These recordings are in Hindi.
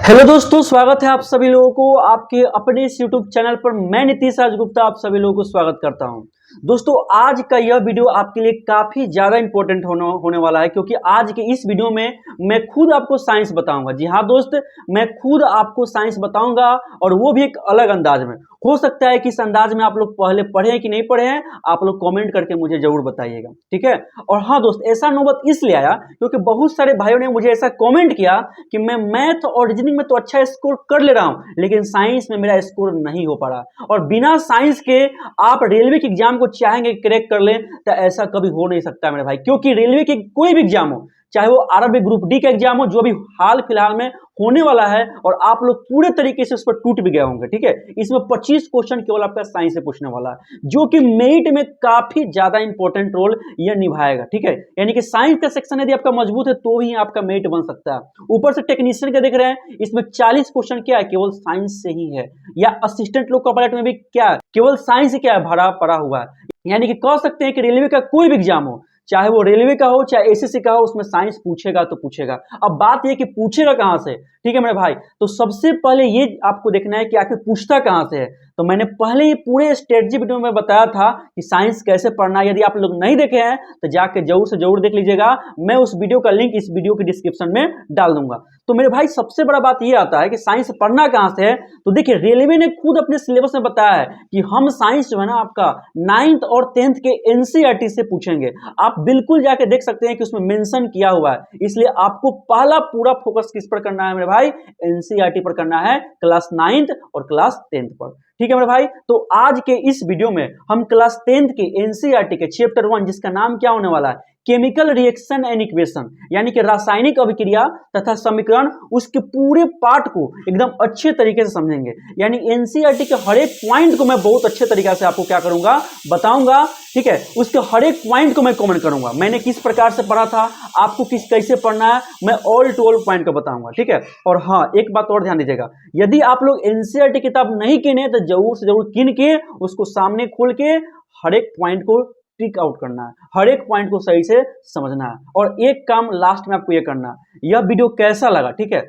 हेलो दोस्तों, स्वागत है आप सभी लोगों को आपके अपने इस यूट्यूब चैनल पर। मैं नीतीश राजगुप्ता आप सभी लोगों को स्वागत करता हूं। दोस्तों, आज का यह वीडियो आपके लिए काफी ज्यादा इंपॉर्टेंट होने वाला है, क्योंकि आज के इस वीडियो में मैं खुद आपको साइंस बताऊंगा। जी हाँ दोस्त, मैं खुद आपको साइंस बताऊंगा, और वो भी एक अलग अंदाज में। हो सकता है कि इस अंदाज में आप लोग पहले पढ़े हैं कि नहीं पढ़े हैं, आप लोग कमेंट करके मुझे जरूर बताइएगा, ठीक है। और हाँ दोस्त, ऐसा नौबत इसलिए आया क्योंकि बहुत सारे भाइयों ने मुझे ऐसा कमेंट किया कि मैं मैथ और रीजनिंग में तो अच्छा स्कोर कर ले रहा हूं, लेकिन साइंस में मेरा स्कोर नहीं हो पा रहा। और बिना साइंस के आप रेलवे के एग्जाम को चाहेंगे क्रैक कर लें तो ऐसा कभी हो नहीं सकता मेरे भाई, क्योंकि रेलवे के कोई भी एग्जाम हो, चाहे वो आरआरबी ग्रुप डी का एग्जाम हो जो भी हाल फिलहाल में होने वाला है, और आप लोग पूरे तरीके से उस पर टूट भी गए होंगे, ठीक है। इसमें 25 क्वेश्चन केवल आपका साइंस से पूछने वाला है, जो कि मेरिट में काफी ज्यादा इंपॉर्टेंट रोल यह निभाएगा, ठीक है। यानी कि साइंस का सेक्शन यदि आपका मजबूत है तो ही आपका मेरिट बन सकता है। ऊपर से टेक्नीशियन का देख रहे हैं, इसमें 40 क्वेश्चन क्या है, केवल साइंस से ही है। या असिस्टेंट लोग का पायलट में भी क्या है, केवल साइंस से क्या है, भरा पड़ा हुआ है। यानी कि कह सकते हैं कि रेलवे का कोई भी एग्जाम हो, चाहे वो रेलवे का हो चाहे एसएससी का हो, उसमें साइंस पूछेगा तो पूछेगा। अब बात ये कि पूछेगा कहां से, ठीक है मेरे भाई। तो सबसे पहले ये आपको देखना है कि आखिर पूछता कहां से है। तो मैंने पहले ही पूरे स्ट्रेटजी वीडियो में बताया था कि साइंस कैसे पढ़ना है। यदि आप लोग नहीं देखे हैं तो जाके जरूर से जरूर देख लीजिएगा। मैं उस वीडियो का लिंक इस वीडियो के डिस्क्रिप्शन में डाल दूंगा। तो मेरे भाई, सबसे बड़ा बात ये आता है कि साइंस पढ़ना कहां से है। तो देखिए, रेलवे ने खुद अपने सिलेबस में बताया है कि हम साइंस जो है ना आपका 9th और 10th के एनसीईआरटी से पूछेंगे। आप बिल्कुल जाके देख सकते हैं कि उसमें मेंशन किया हुआ है। इसलिए आपको पहला पूरा फोकस किस पर करना है मेरे भाई, एनसीईआरटी पर करना है, क्लास 9th और क्लास 10th पर, ठीक है मेरे भाई। तो आज के इस वीडियो में हम क्लास 10th के एनसीईआरटी के चैप्टर 1, जिसका नाम क्या होने वाला है, केमिकल रिएक्शन एंड इक्वेशन, यानी कि रासायनिक अभिक्रिया तथा समीकरण, उसके पूरे पार्ट को एकदम अच्छे तरीके से समझेंगे। यानी एनसीईआरटी के हर एक पॉइंट को मैं बहुत अच्छे तरीके से आपको क्या करूंगा, बताऊंगा, ठीक है। उसके हर एक पॉइंट को मैं कमेंट करूंगा, मैंने किस प्रकार से पढ़ा था, आपको किस कैसे पढ़ना है, मैं ऑल टू ऑल पॉइंट को बताऊंगा, ठीक है। और हाँ, एक बात और ध्यान दीजिएगा, यदि आप लोग एनसीईआरटी किताब नहीं किने तो जरूर से जरूर किन के उसको सामने खोल के हर एक पॉइंट को टिक आउट करना है, हर एक पॉइंट को सही से समझना है। और एक काम लास्ट में आपको यह करना है, यह वीडियो कैसा लगा, ठीक है,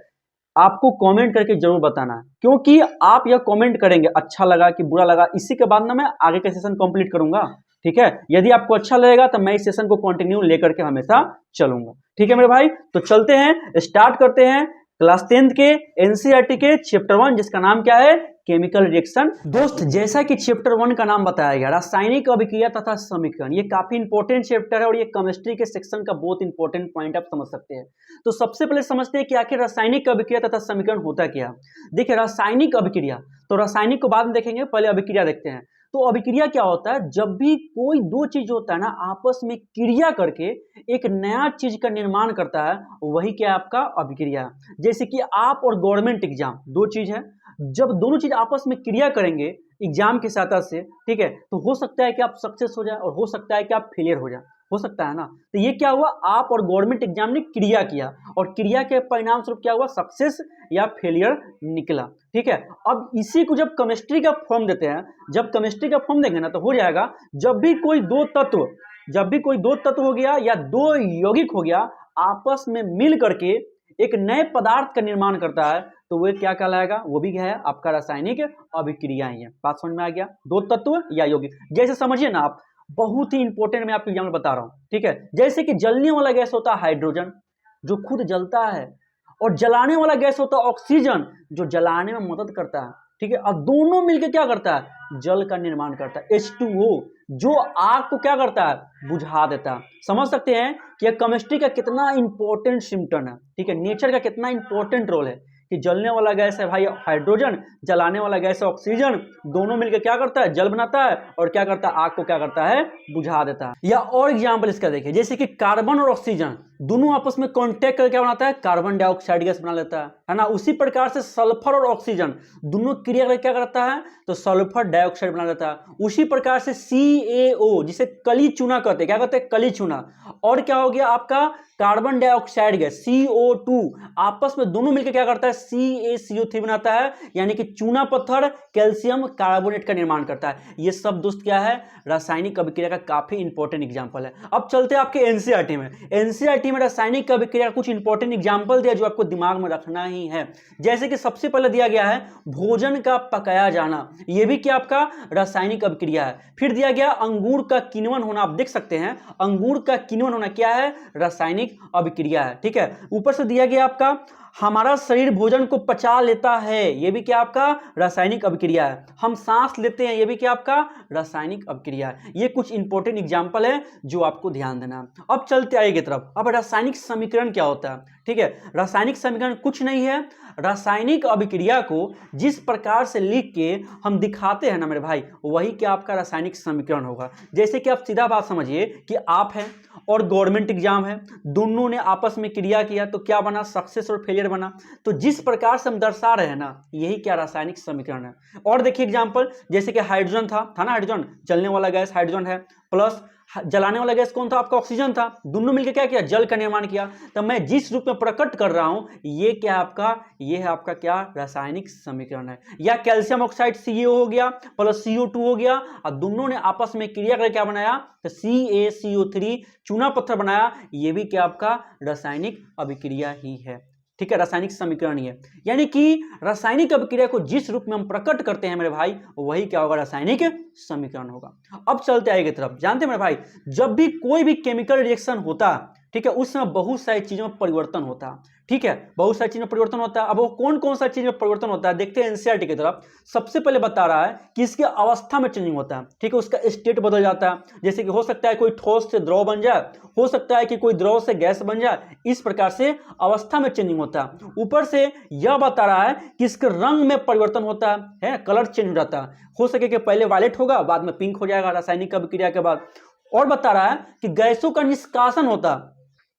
आपको कमेंट करके जरूर बताना है। क्योंकि आप यह कमेंट करेंगे अच्छा लगा कि बुरा लगा, इसी के बाद ना मैं आगे का सेशन कंप्लीट करूंगा, ठीक है। यदि आपको अच्छा लगेगा तो मैं इस सेशन को कंटिन्यू लेकर के हमेशा चलूंगा, ठीक है मेरे भाई। तो चलते हैं, स्टार्ट करते हैं क्लास 10th के एनसीईआरटी के चैप्टर 1, जिसका नाम क्या है, केमिकल रिएक्शन। दोस्त, जैसा कि चैप्टर 1 का नाम बताया गया, रासायनिक अभिक्रिया तथा समीकरण, ये काफी इंपॉर्टेंट चैप्टर है और ये केमिस्ट्री के सेक्शन का बहुत इंपॉर्टेंट पॉइंट आप समझ सकते हैं। तो सबसे पहले समझते हैं कि आखिर रासायनिक अभिक्रिया तथा समीकरण होता क्या। देखिए, रासायनिक अभिक्रिया, तो रासायनिक को बाद में देखेंगे, पहले अभिक्रिया देखते हैं। तो अभिक्रिया क्या होता है, जब भी कोई दो चीज होता है ना आपस में क्रिया करके एक नया चीज का निर्माण करता है, वही क्या है, आपका अभिक्रिया। जैसे कि आप और गवर्नमेंट एग्जाम दो चीज है, जब दोनों चीज आपस में क्रिया करेंगे एग्जाम की सहायता से, ठीक है, तो हो सकता है कि आप सक्सेस हो जाए और हो सकता है कि आप फेलियर हो जाए, हो सकता है ना। तो ये क्या हुआ, आप और गवर्नमेंट एग्जाम ने क्रिया किया और क्रिया के परिणाम स्वरूप क्या हुआ, सक्सेस या फेलियर निकला, ठीक है। अब इसी को जब केमिस्ट्री का फॉर्म देते हैं, जब केमिस्ट्री का फॉर्म देंगे ना तो हो जाएगा, जब भी कोई दो तत्व हो गया या दो यौगिक हो गया, आपस में मिल करके एक नए पदार्थ का निर्माण करता है, तो वो क्या कहलाएगा, वो भी क्या है, आपका रासायनिक अभिक्रिया ही है। बात समझ में आ गया, दो तत्व या यौगिक। जैसे समझिए ना आप, बहुत ही इंपॉर्टेंट मैं आपको एग्जाम्पल बता रहा हूं, ठीक है। जैसे कि जलने वाला गैस होता है हाइड्रोजन, जो खुद जलता है, और जलाने वाला गैस होता है ऑक्सीजन, जो जलाने में मदद करता है, ठीक है। और दोनों मिलकर क्या करता है, जल का निर्माण करता है, H2O, जो आग को क्या करता है, बुझा देता है। समझ सकते हैं कि केमिस्ट्री का कितना इंपॉर्टेंट सिम्टम है, ठीक है, नेचर का कितना इंपॉर्टेंट रोल है कि जलने वाला गैस है भाई हाइड्रोजन, जलाने वाला गैस है ऑक्सीजन, दोनों मिलकर क्या करता है, जल बनाता है, और क्या करता है, आग को क्या करता है, बुझा देता है। या और एग्जाम्पल इसका देखिए, जैसे कि कार्बन और ऑक्सीजन दोनों आपस में कांटेक्ट करके क्या बनाता है, कार्बन डाइऑक्साइड गैस बना लेता है ना। उसी प्रकार से सल्फर और ऑक्सीजन दोनों क्रिया करके क्या करता है, तो सल्फर डाइऑक्साइड बना लेता है। उसी प्रकार से CaO, जिसे कली चूना कहते हैं, क्या कहते हैं, कली चूना, और क्या हो गया आपका कार्बन डाइऑक्साइड गैस CO2, आपस में दोनों मिलकर क्या करता है, CaCO3 बनाता है, यानी कि चूना पत्थर कैल्शियम कार्बोनेट का निर्माण करता है। ये सब दोस्त क्या है, रासायनिक अभिक्रिया का काफी इंपॉर्टेंट एग्जांपल है। अब चलते हैं आपके एनसीईआरटी में। एनसीईआरटी एनसीईआरटी में रासायनिक अभिक्रिया कुछ इंपॉर्टेंट एग्जांपल दिया जो आपको दिमाग में रखना ही है। जैसे कि सबसे पहले दिया गया है भोजन का पकाया जाना, यह भी क्या आपका रासायनिक अभिक्रिया है। फिर दिया गया अंगूर का किण्वन होना, आप देख सकते हैं अंगूर का किण्वन होना क्या है, रासायनिक अभिक्रिया है। ठीक है, ऊपर से दिया गया आपका हमारा शरीर भोजन को पचा लेता है, यह भी क्या आपका रासायनिक अभिक्रिया है। हम सांस लेते हैं, यह भी क्या आपका रासायनिक अभिक्रिया है। ये कुछ इंपॉर्टेंट एग्जांपल है जो आपको ध्यान देना है। अब चलते आगे की तरफ। अब रासायनिक समीकरण क्या होता है? ठीक है, रासायनिक समीकरण कुछ नहीं है, रासायनिक अभिक्रिया को जिस प्रकार से लिख के हम दिखाते हैं ना मेरे भाई, वही क्या आपका रासायनिक समीकरण होगा। जैसे कि आप सीधा बात समझिए कि आप हैं और गवर्नमेंट एग्जाम है, दोनों ने आपस में क्रिया किया तो क्या बना, सक्सेस और फेलियर बना। तो जिस प्रकार से हम दर्शा रहे हैं ना, यही क्या रासायनिक समीकरण है। और देखिए एग्जांपल, जैसे कि हाइड्रोजन था ना, हाइड्रोजन चलने वाला गैस हाइड्रोजन है, प्लस जलाने वाला गैस कौन था, आपका ऑक्सीजन था। दोनों मिलकर क्या किया, जल का निर्माण किया। तो मैं जिस रूप में प्रकट कर रहा हूं, ये क्या आपका, ये है आपका क्या रासायनिक समीकरण है। या कैल्शियम ऑक्साइड CaO हो गया प्लस CO2 हो गया, और दोनों ने आपस में क्रिया करके क्या बनाया, तो CaCO3 चूना पत्थर बनाया। ये भी क्या आपका रासायनिक अभिक्रिया ही है। ठीक है, रासायनिक समीकरण ही है। यानी कि रासायनिक अभिक्रिया को जिस रूप में हम प्रकट करते हैं मेरे भाई, वही क्या होगा, रासायनिक समीकरण होगा। अब चलते आगे की तरफ। जानते हैं मेरे भाई, जब भी कोई भी केमिकल रिएक्शन होता, ठीक है, उस समय बहुत सारी चीजों में परिवर्तन होता है। ठीक है, बहुत सारी चीजों में परिवर्तन होता है। अब वो कौन कौन सा चीज में परिवर्तन होता है, देखते हैं एनसीईआरटी की तरफ। सबसे पहले बता रहा है कि इसकी अवस्था में चेंजिंग होता है। ठीक है, उसका स्टेट बदल जाता है। जैसे कि हो सकता है कोई ठोस से द्रव बन जाए, हो सकता है कि कोई द्रव से गैस बन जाए, इस प्रकार से अवस्था में चेंजिंग होता है। ऊपर से यह बता रहा है कि इसके रंग में परिवर्तन होता है, कलर चेंज हो जाता है। हो सके कि पहले वायलेट होगा, बाद में पिंक हो जाएगा रासायनिक अभिक्रिया के बाद। और बता रहा है कि गैसों का निष्कासन होता है,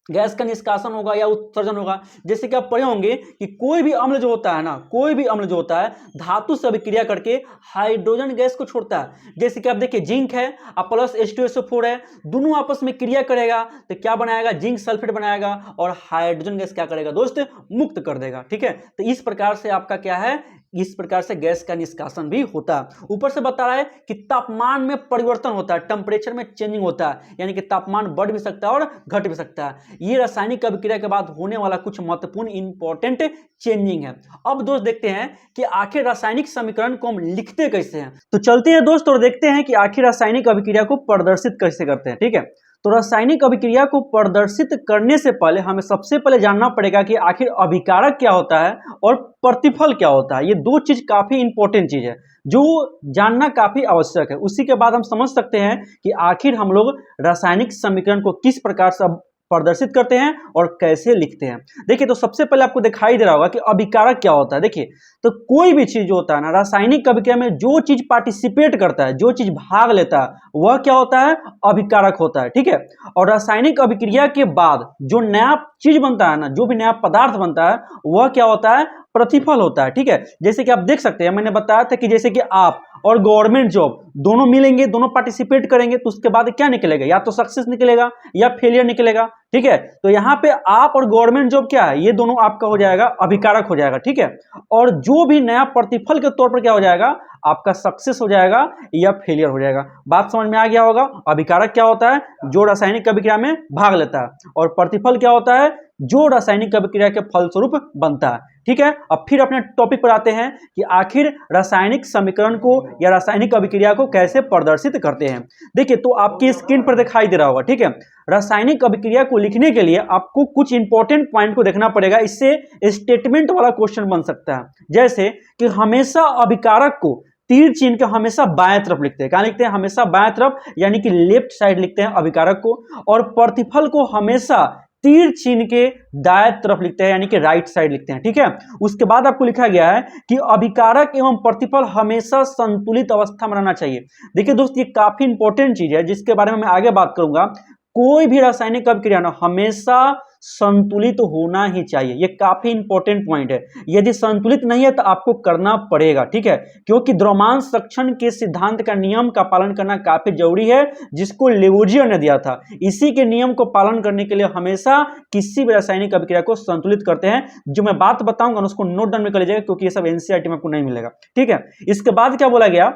गैस का निष्कासन होगा या उत्सर्जन होगा। जैसे कि आप पढ़े होंगे कि कोई भी अम्ल जो होता है ना, कोई भी अम्ल जो होता है धातु से अभिक्रिया करके हाइड्रोजन गैस को छोड़ता है। जैसे कि आप देखिए जिंक है और प्लस H2SO4 है, दोनों आपस में क्रिया करेगा तो क्या बनाएगा, जिंक सल्फेट बनाएगा और हाइड्रोजन गैस क्या करेगा दोस्त, मुक्त कर देगा। ठीक है, तो इस प्रकार से आपका क्या है, इस प्रकार से गैस का निष्कासन भी होता है। ऊपर से बता रहा है कि तापमान में परिवर्तन होता है, टेम्परेचर में चेंजिंग होता है, यानी कि तापमान बढ़ भी सकता है और घट भी सकता है। ये रासायनिक अभिक्रिया के बाद होने वाला कुछ महत्वपूर्ण इंपॉर्टेंट चेंजिंग है। अब दोस्त देखते हैं कि आखिर रासायनिक समीकरण को हम लिखते कैसे हैं। तो चलते हैं दोस्त और देखते हैं कि आखिर रासायनिक अभिक्रिया को प्रदर्शित कैसे करते हैं। ठीक है, तो रासायनिक अभिक्रिया को प्रदर्शित करने से पहले हमें सबसे पहले जानना पड़ेगा कि आखिर अभिकारक क्या होता है और प्रतिफल क्या होता है। ये दो चीज काफी इंपॉर्टेंट चीज है जो जानना काफी आवश्यक है। उसी के बाद हम समझ सकते हैं कि आखिर हम लोग रासायनिक समीकरण को किस प्रकार से प्रदर्शित करते हैं और कैसे लिखते हैं। देखिए, तो सबसे पहले आपको दिखाई दे रहा होगा कि अभिकारक क्या होता है। देखिए, तो कोई भी चीज जो होता है ना, रासायनिक अभिक्रिया में जो चीज पार्टिसिपेट करता है, जो चीज भाग लेता है, वह क्या होता है, अभिकारक होता है। ठीक है, और रासायनिक अभिक्रिया के बाद जो नया चीज बनता है ना, जो भी नया पदार्थ बनता है, वह क्या होता है, प्रतिफल होता है। ठीक है, जैसे कि आप देख सकते हैं, मैंने बताया था कि जैसे कि आप और गवर्नमेंट जॉब दोनों मिलेंगे, दोनों पार्टिसिपेट करेंगे, तो उसके बाद क्या निकलेगा, या तो सक्सेस निकलेगा या फेलियर निकलेगा। ठीक है, तो यहां पे आप और गवर्नमेंट जॉब क्या है, ये दोनों आपका हो जाएगा अभिकारक हो जाएगा। ठीक है, और जो भी नया प्रतिफल के तौर पर क्या हो जाएगा, आपका सक्सेस हो जाएगा या फेलियर हो जाएगा। बात समझ में आ गया होगा। अभिकारक क्या होता है, जो रासायनिक अभिक्रिया में भाग लेता है, और प्रतिफल क्या होता है, जो रासायनिक अभिक्रिया के फलस्वरूप बनता है। ठीक है, अब फिर अपने टॉपिक पर आते हैं कि आखिर रासायनिक समीकरण को या रासायनिक अभिक्रिया को कैसे प्रदर्शित करते हैं। देखिए, तो आपकी स्क्रीन पर दिखाई दे रहा होगा। ठीक है, रासायनिक अभिक्रिया को लिखने के लिए आपको कुछ इंपॉर्टेंट पॉइंट को देखना पड़ेगा। इससे स्टेटमेंट वाला क्वेश्चन बन सकता है। जैसे कि हमेशा अभिकारक को तीर चिन्ह के हमेशा बाएं तरफ लिखते हैं। कहां लिखते हैं, हमेशा बाएं तरफ, यानी कि लेफ्ट साइड लिखते हैं अभिकारक को। और प्रतिफल को हमेशा तीर चिन्ह के दाएं तरफ लिखते हैं, यानी कि राइट साइड लिखते हैं। ठीक है, उसके बाद आपको लिखा गया है कि अभिकारक एवं प्रतिफल हमेशा संतुलित अवस्था में रहना चाहिए। देखिए दोस्त, ये काफी इंपॉर्टेंट चीज है जिसके बारे में मैं आगे बात करूंगा। कोई भी रासायनिक अभिक्रिया ना हमेशा संतुलित होना ही चाहिए। ये काफी इंपॉर्टेंट पॉइंट है। यदि संतुलित नहीं है तो आपको करना पड़ेगा। ठीक है, क्योंकि द्रव्यमान संरक्षण के सिद्धांत का नियम का पालन करना काफी जरूरी है, जिसको लेवोजियर ने दिया था। इसी के नियम को पालन करने के लिए हमेशा किसी भी रासायनिक अभिक्रिया को संतुलित करते हैं। जो मैं बात बताऊंगा उसको नोट डाउन में कर लीजिएगा, क्योंकि ये सब एनसीईआरटी में आपको नहीं मिलेगा। ठीक है, इसके बाद क्या बोला गया,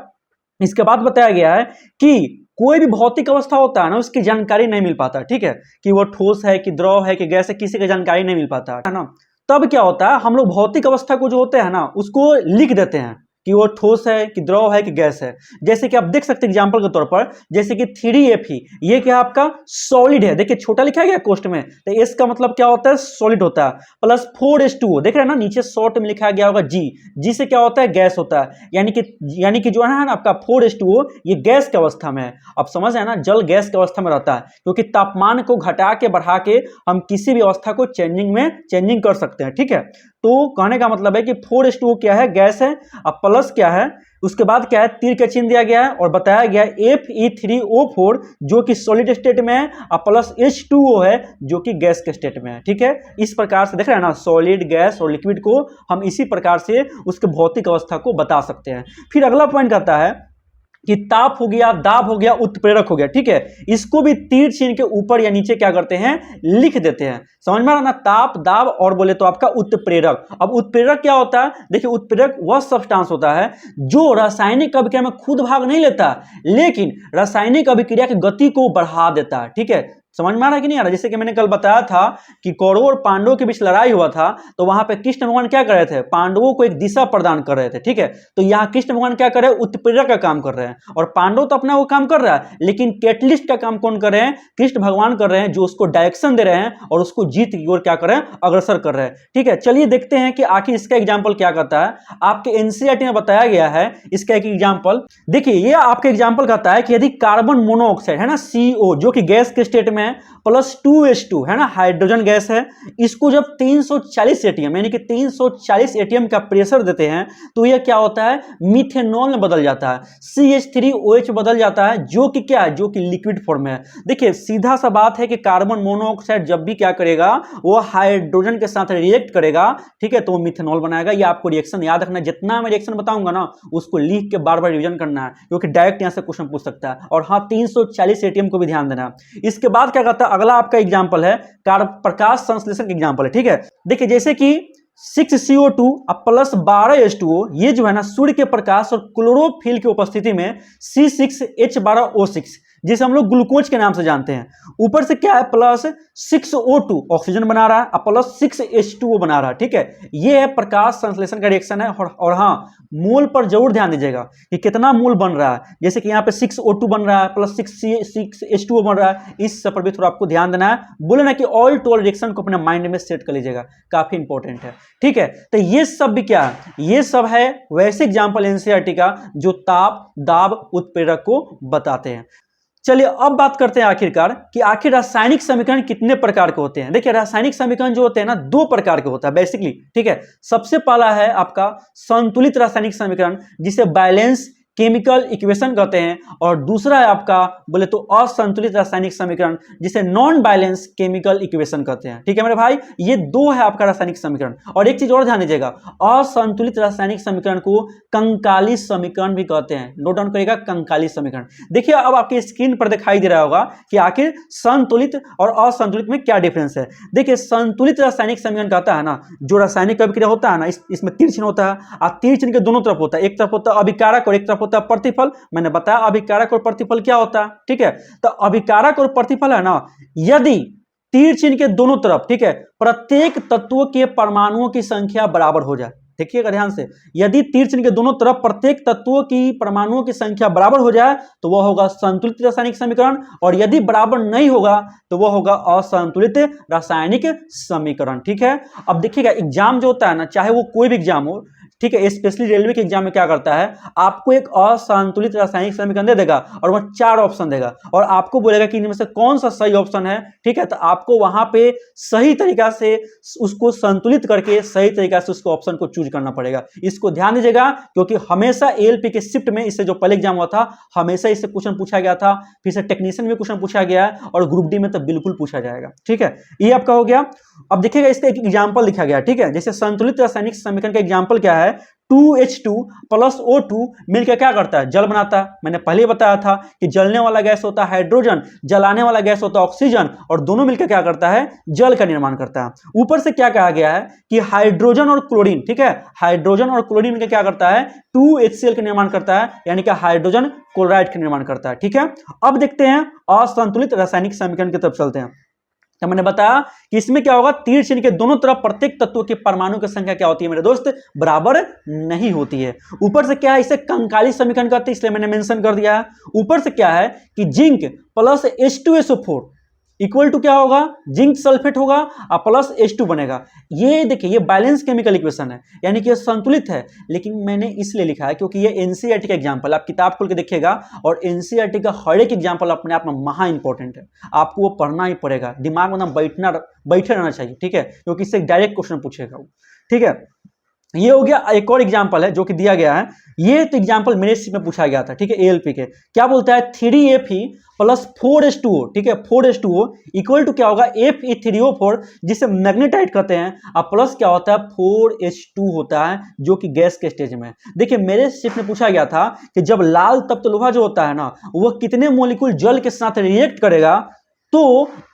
इसके बाद बताया गया है कि कोई भी भौतिक अवस्था होता है ना, उसकी जानकारी नहीं मिल पाता, ठीक है, कि वो ठोस है कि द्रव है कि गैस है, किसी की जानकारी नहीं मिल पाता है ना। तब क्या होता है, हम लोग भौतिक अवस्था को जो होते हैं ना, उसको लिख देते हैं कि वो ठोस है कि द्रव है कि गैस है। जैसे कि आप देख सकते हैं एग्जांपल के तौर पर, जैसे कि 3Fe, ये क्या आपका सॉलिड है, देखिए छोटा लिखा गया क्वेश्चन में, तो एस का मतलब क्या होता है, सॉलिड होता है, प्लस 4H2O, देख रहे हैं ना नीचे शॉर्ट में लिखा गया होगा जी से क्या होता है, गैस होता है, यानी कि जो है ना आपका 4H2O, ये गैस की अवस्था में है। अब समझ है ना, जल गैस की अवस्था में रहता है, क्योंकि तापमान को घटा के बढ़ा के हम किसी भी अवस्था को चेंजिंग कर सकते हैं, ठीक है। तो कहने का मतलब है कि 4H2O क्या है, गैस है। अब प्लस क्या है, उसके बाद क्या है, तीर का चिन्ह दिया गया है और बताया गया है Fe3O4 जो कि सॉलिड स्टेट में है, और प्लस H2O है जो कि गैस के स्टेट में है, ठीक है। इस प्रकार से देख रहे हैं ना, सॉलिड, गैस और लिक्विड को हम इसी प्रकार से उसके भौतिक अवस्था को बता सकते हैं। फिर अगला पॉइंट कहता है कि ताप हो गया, दाब हो गया, उत्प्रेरक हो गया, ठीक है। इसको भी तीर चिन्ह के ऊपर या नीचे क्या करते हैं, लिख देते हैं। समझ में आ रहा ना, ताप, दाब और बोले तो आपका उत्प्रेरक। अब उत्प्रेरक क्या होता है, देखिए उत्प्रेरक वह सब्सटेंस होता है जो रासायनिक अभिक्रिया में खुद भाग नहीं लेता, लेकिन रासायनिक अभिक्रिया की गति को बढ़ा देता है, ठीक है। समझ में आ रहा है कि नहीं आ रहा। जैसे कि मैंने कल बताया था कि कौरवों और पांडवों के बीच लड़ाई हुआ था, तो वहां पे कृष्ण भगवान क्या कर रहे थे, पांडवों को एक दिशा प्रदान कर रहे थे, ठीक है। तो यहाँ कृष्ण भगवान क्या कर रहे हैं, उत्प्रेरक का काम कर रहे हैं, और पांडव तो अपना वो काम कर रहा है, लेकिन कैटलिस्ट का काम कौन कर रहे हैं, कृष्ण भगवान कर रहे हैं, जो उसको डायरेक्शन दे रहे हैं और उसको जीत की ओर क्या कर रहे हैं, अग्रसर कर रहे हैं, ठीक है। चलिए देखते हैं कि आखिर इसका एग्जाम्पल क्या कहता है। आपके एनसीईआरटी में बताया गया है इसका एक एग्जाम्पल। देखिए ये आपका एग्जाम्पल कहता है कि यदि कार्बन मोनोऑक्साइड है ना, CO, जो कि गैस के स्टेट में है, प्लस 2H2 है ना, हाइड्रोजन गैस है, इसको जब 340 एटीएम यानी कि 340 एटीएम का प्रेशर देते हैं, तो यह क्या होता है, मिथेनॉल में बदल जाता है, CH3OH बदल जाता है, जो कि क्या है, जो कि लिक्विड फॉर्म में है। देखिए सीधा सा बात है कि कार्बन मोनोऑक्साइड जब भी क्या करेगा, वो हाइड्रोजन के साथ रिएक्ट करेगा, ठीक है, तो वो मिथेनॉल बनाएगा। ये आपको रिएक्शन याद रखना, जितना मैं रिएक्शन बताऊंगा ना, उसको लिख के बार बार रिवीजन करना है, क्योंकि डायरेक्ट यहां से क्वेश्चन पूछ सकता है। और हाँ, 340 एटीएम को भी ध्यान देना है। इसके बाद क्या कहता है, अगला आपका एग्जाम्पल है प्रकाश संश्लेषण का एग्जाम्पल है, ठीक है। देखिए जैसे कि 6CO2 प्लस 12H2O, ये जो है ना सूर्य के प्रकाश और क्लोरोफिल की उपस्थिति में C6H12O6, जिसे हम लोग ग्लूकोज के नाम से जानते हैं, ऊपर से क्या है, प्लस 6O2 ऑक्सीजन बना रहा है, प्लस 6H2O बना रहा है, ठीक है। ये है प्रकाश संश्लेषण का रिएक्शन है। और हाँ, मोल पर जरूर ध्यान दीजिएगा कि कितना मोल बन रहा है। जैसे कि यहाँ पे 6O2 बन रहा है, प्लस 6H2O बन रहा है, इस सब पर भी थोड़ा आपको ध्यान देना है। बोले ना कि ऑल टोल रिएक्शन को अपने माइंड में सेट कर लीजिएगा, काफी इंपॉर्टेंट है, ठीक है। तो ये सब भी क्या है, ये सब है वैसे एग्जाम्पल एनसीईआरटी का जो ताप, दाब, उत्प्रेरक को बताते हैं। चलिए अब बात करते हैं आखिरकार कि आखिर रासायनिक समीकरण कितने प्रकार के होते हैं। देखिए रासायनिक समीकरण जो होते हैं ना, दो प्रकार के होता है बेसिकली, ठीक है। सबसे पहला है आपका संतुलित रासायनिक समीकरण, जिसे बैलेंस केमिकल इक्वेशन कहते हैं, और दूसरा है आपका बोले तो असंतुलित रासायनिक समीकरण, जिसे नॉन बैलेंस केमिकल इक्वेशन कहते हैं, ठीक है मेरे भाई। ये दो है आपका रासायनिक समीकरण। और एक चीज और ध्यान दीजिएगा, असंतुलित रासायनिक समीकरण को कंकाली समीकरण भी कहते हैं। नोट डाउन करिएगा, कंकाली समीकरण। देखिए अब आपकी स्क्रीन पर दिखाई दे रहा होगा कि आखिर संतुलित और असंतुलित में क्या डिफरेंस है। देखिए संतुलित रासायनिक समीकरण कहता है ना, जो रासायनिक अभिक्रिया होता है ना, इसमें तीर चिन्ह होता है, और तीर चिन्ह के दोनों तरफ होता है, एक तरफ होता है अभिकारक और एक तरफ होता है प्रतिफल। मैंने बताया अभिकारक और प्रतिफल क्या होता है, ठीक है। तो अभिकारक और प्रतिफल है ना, यदि तीर चिन्ह के दोनों तरफ, ठीक है, प्रत्येक तत्व के परमाणुओं की संख्या बराबर हो जाए, देखिएगा ध्यान से, यदि तीर चिन्ह के दोनों तरफ प्रत्येक तत्वों की परमाणुओं की संख्या बराबर हो जाए तो वह होगा संतुलित रासायनिक समीकरण, और यदि बराबर नहीं होगा तो वह होगा असंतुलित रासायनिक समीकरण, ठीक है। अब देखिएगा एग्जाम जो होता है ना, चाहे वो कोई भी एग्जाम हो, ठीक है, स्पेशली रेलवे के एग्जाम में क्या करता है, आपको एक असंतुलित रासायनिक समीकरण दे देगा और वह 4 ऑप्शन देगा, और आपको बोलेगा कि इनमें से कौन सा सही ऑप्शन है, ठीक है। तो आपको वहां पे सही तरीका से उसको संतुलित करके सही तरीका से उसको ऑप्शन को चूज करना पड़ेगा। इसको ध्यान दीजिएगा, क्योंकि हमेशा एएलपी के शिफ्ट में, इससे जो पहले एग्जाम हुआ था, हमेशा इससे क्वेश्चन पूछा गया था, फिर से टेक्नीशियन में क्वेश्चन पूछा गया है, और ग्रुप डी में तो बिल्कुल पूछा जाएगा, ठीक है। ये आपका हो गया। अब देखिएगा इसका एक एग्जाम्पल लिखा गया, ठीक है। जैसे संतुलित रासायनिक समीकरण का एग्जाम्पल क्या है, 2H2 प्लस O2 मिलकर क्या करता है, जल बनाता है। मैंने पहले बताया था कि जलने वाला गैस होता है हाइड्रोजन, जलाने वाला गैस होता है ऑक्सीजन, और दोनों मिलकर क्या करता है, जल का निर्माण करता है। ऊपर से क्या कहा गया है कि हाइड्रोजन और क्लोरीन, ठीक है, हाइड्रोजन और क्लोरीन मिलकर क्या करता है, 2HCl का निर्माण करता है, यानी कि हाइड्रोजन क्लोराइड का निर्माण करता है। ठीक है, अब देखते हैं असंतुलित रासायनिक समीकरण की तरफ चलते हैं। तो मैंने बताया कि इसमें क्या होगा, तीर चिन्ह के दोनों तरफ प्रत्येक तत्व के परमाणु की संख्या क्या होती है मेरे दोस्त, बराबर नहीं होती है। ऊपर से क्या है, इसे कंकाली समीकरण कहते हैं, इसलिए मैंने मेंशन कर दिया है। ऊपर से क्या है कि zinc plus H2SO4 equal to क्या होगा, जिंक सल्फेट होगा और प्लस H2 बनेगा। ये देखिए, ये बैलेंस केमिकल इक्वेशन है, यानी कि ये संतुलित है। लेकिन मैंने इसलिए लिखा है क्योंकि ये एनसीईआरटी का एग्जांपल, आप किताब खोल के देखिएगा, और एनसीईआरटी का हर एक एग्जांपल अपने आप में महा इंपॉर्टेंट है, आपको वो पढ़ना ही पड़ेगा, दिमाग में बैठे रहना चाहिए। ठीक है, क्योंकि इससे डायरेक्ट क्वेश्चन पूछेगा। ठीक है, ये हो गया। एक और एग्जांपल है जो कि दिया गया है, ये तो एग्जांपल मेरे सीट में पूछा गया था। ठीक है, एएलपी के क्या बोलता है, 3Fe प्लस 4H2O, ठीक है, 4H2O इक्वल टू क्या होगा, Fe3O4, जिसे मैग्नेटाइट कहते हैं, और प्लस क्या होता है, 4H2 होता है, जो कि गैस के स्टेज में। देखिए, मेरे सीट में पूछा गया था कि जब लाल तप्त लोहा जो होता है ना, वह कितने मॉलिक्यूल जल के साथ रिएक्ट करेगा तो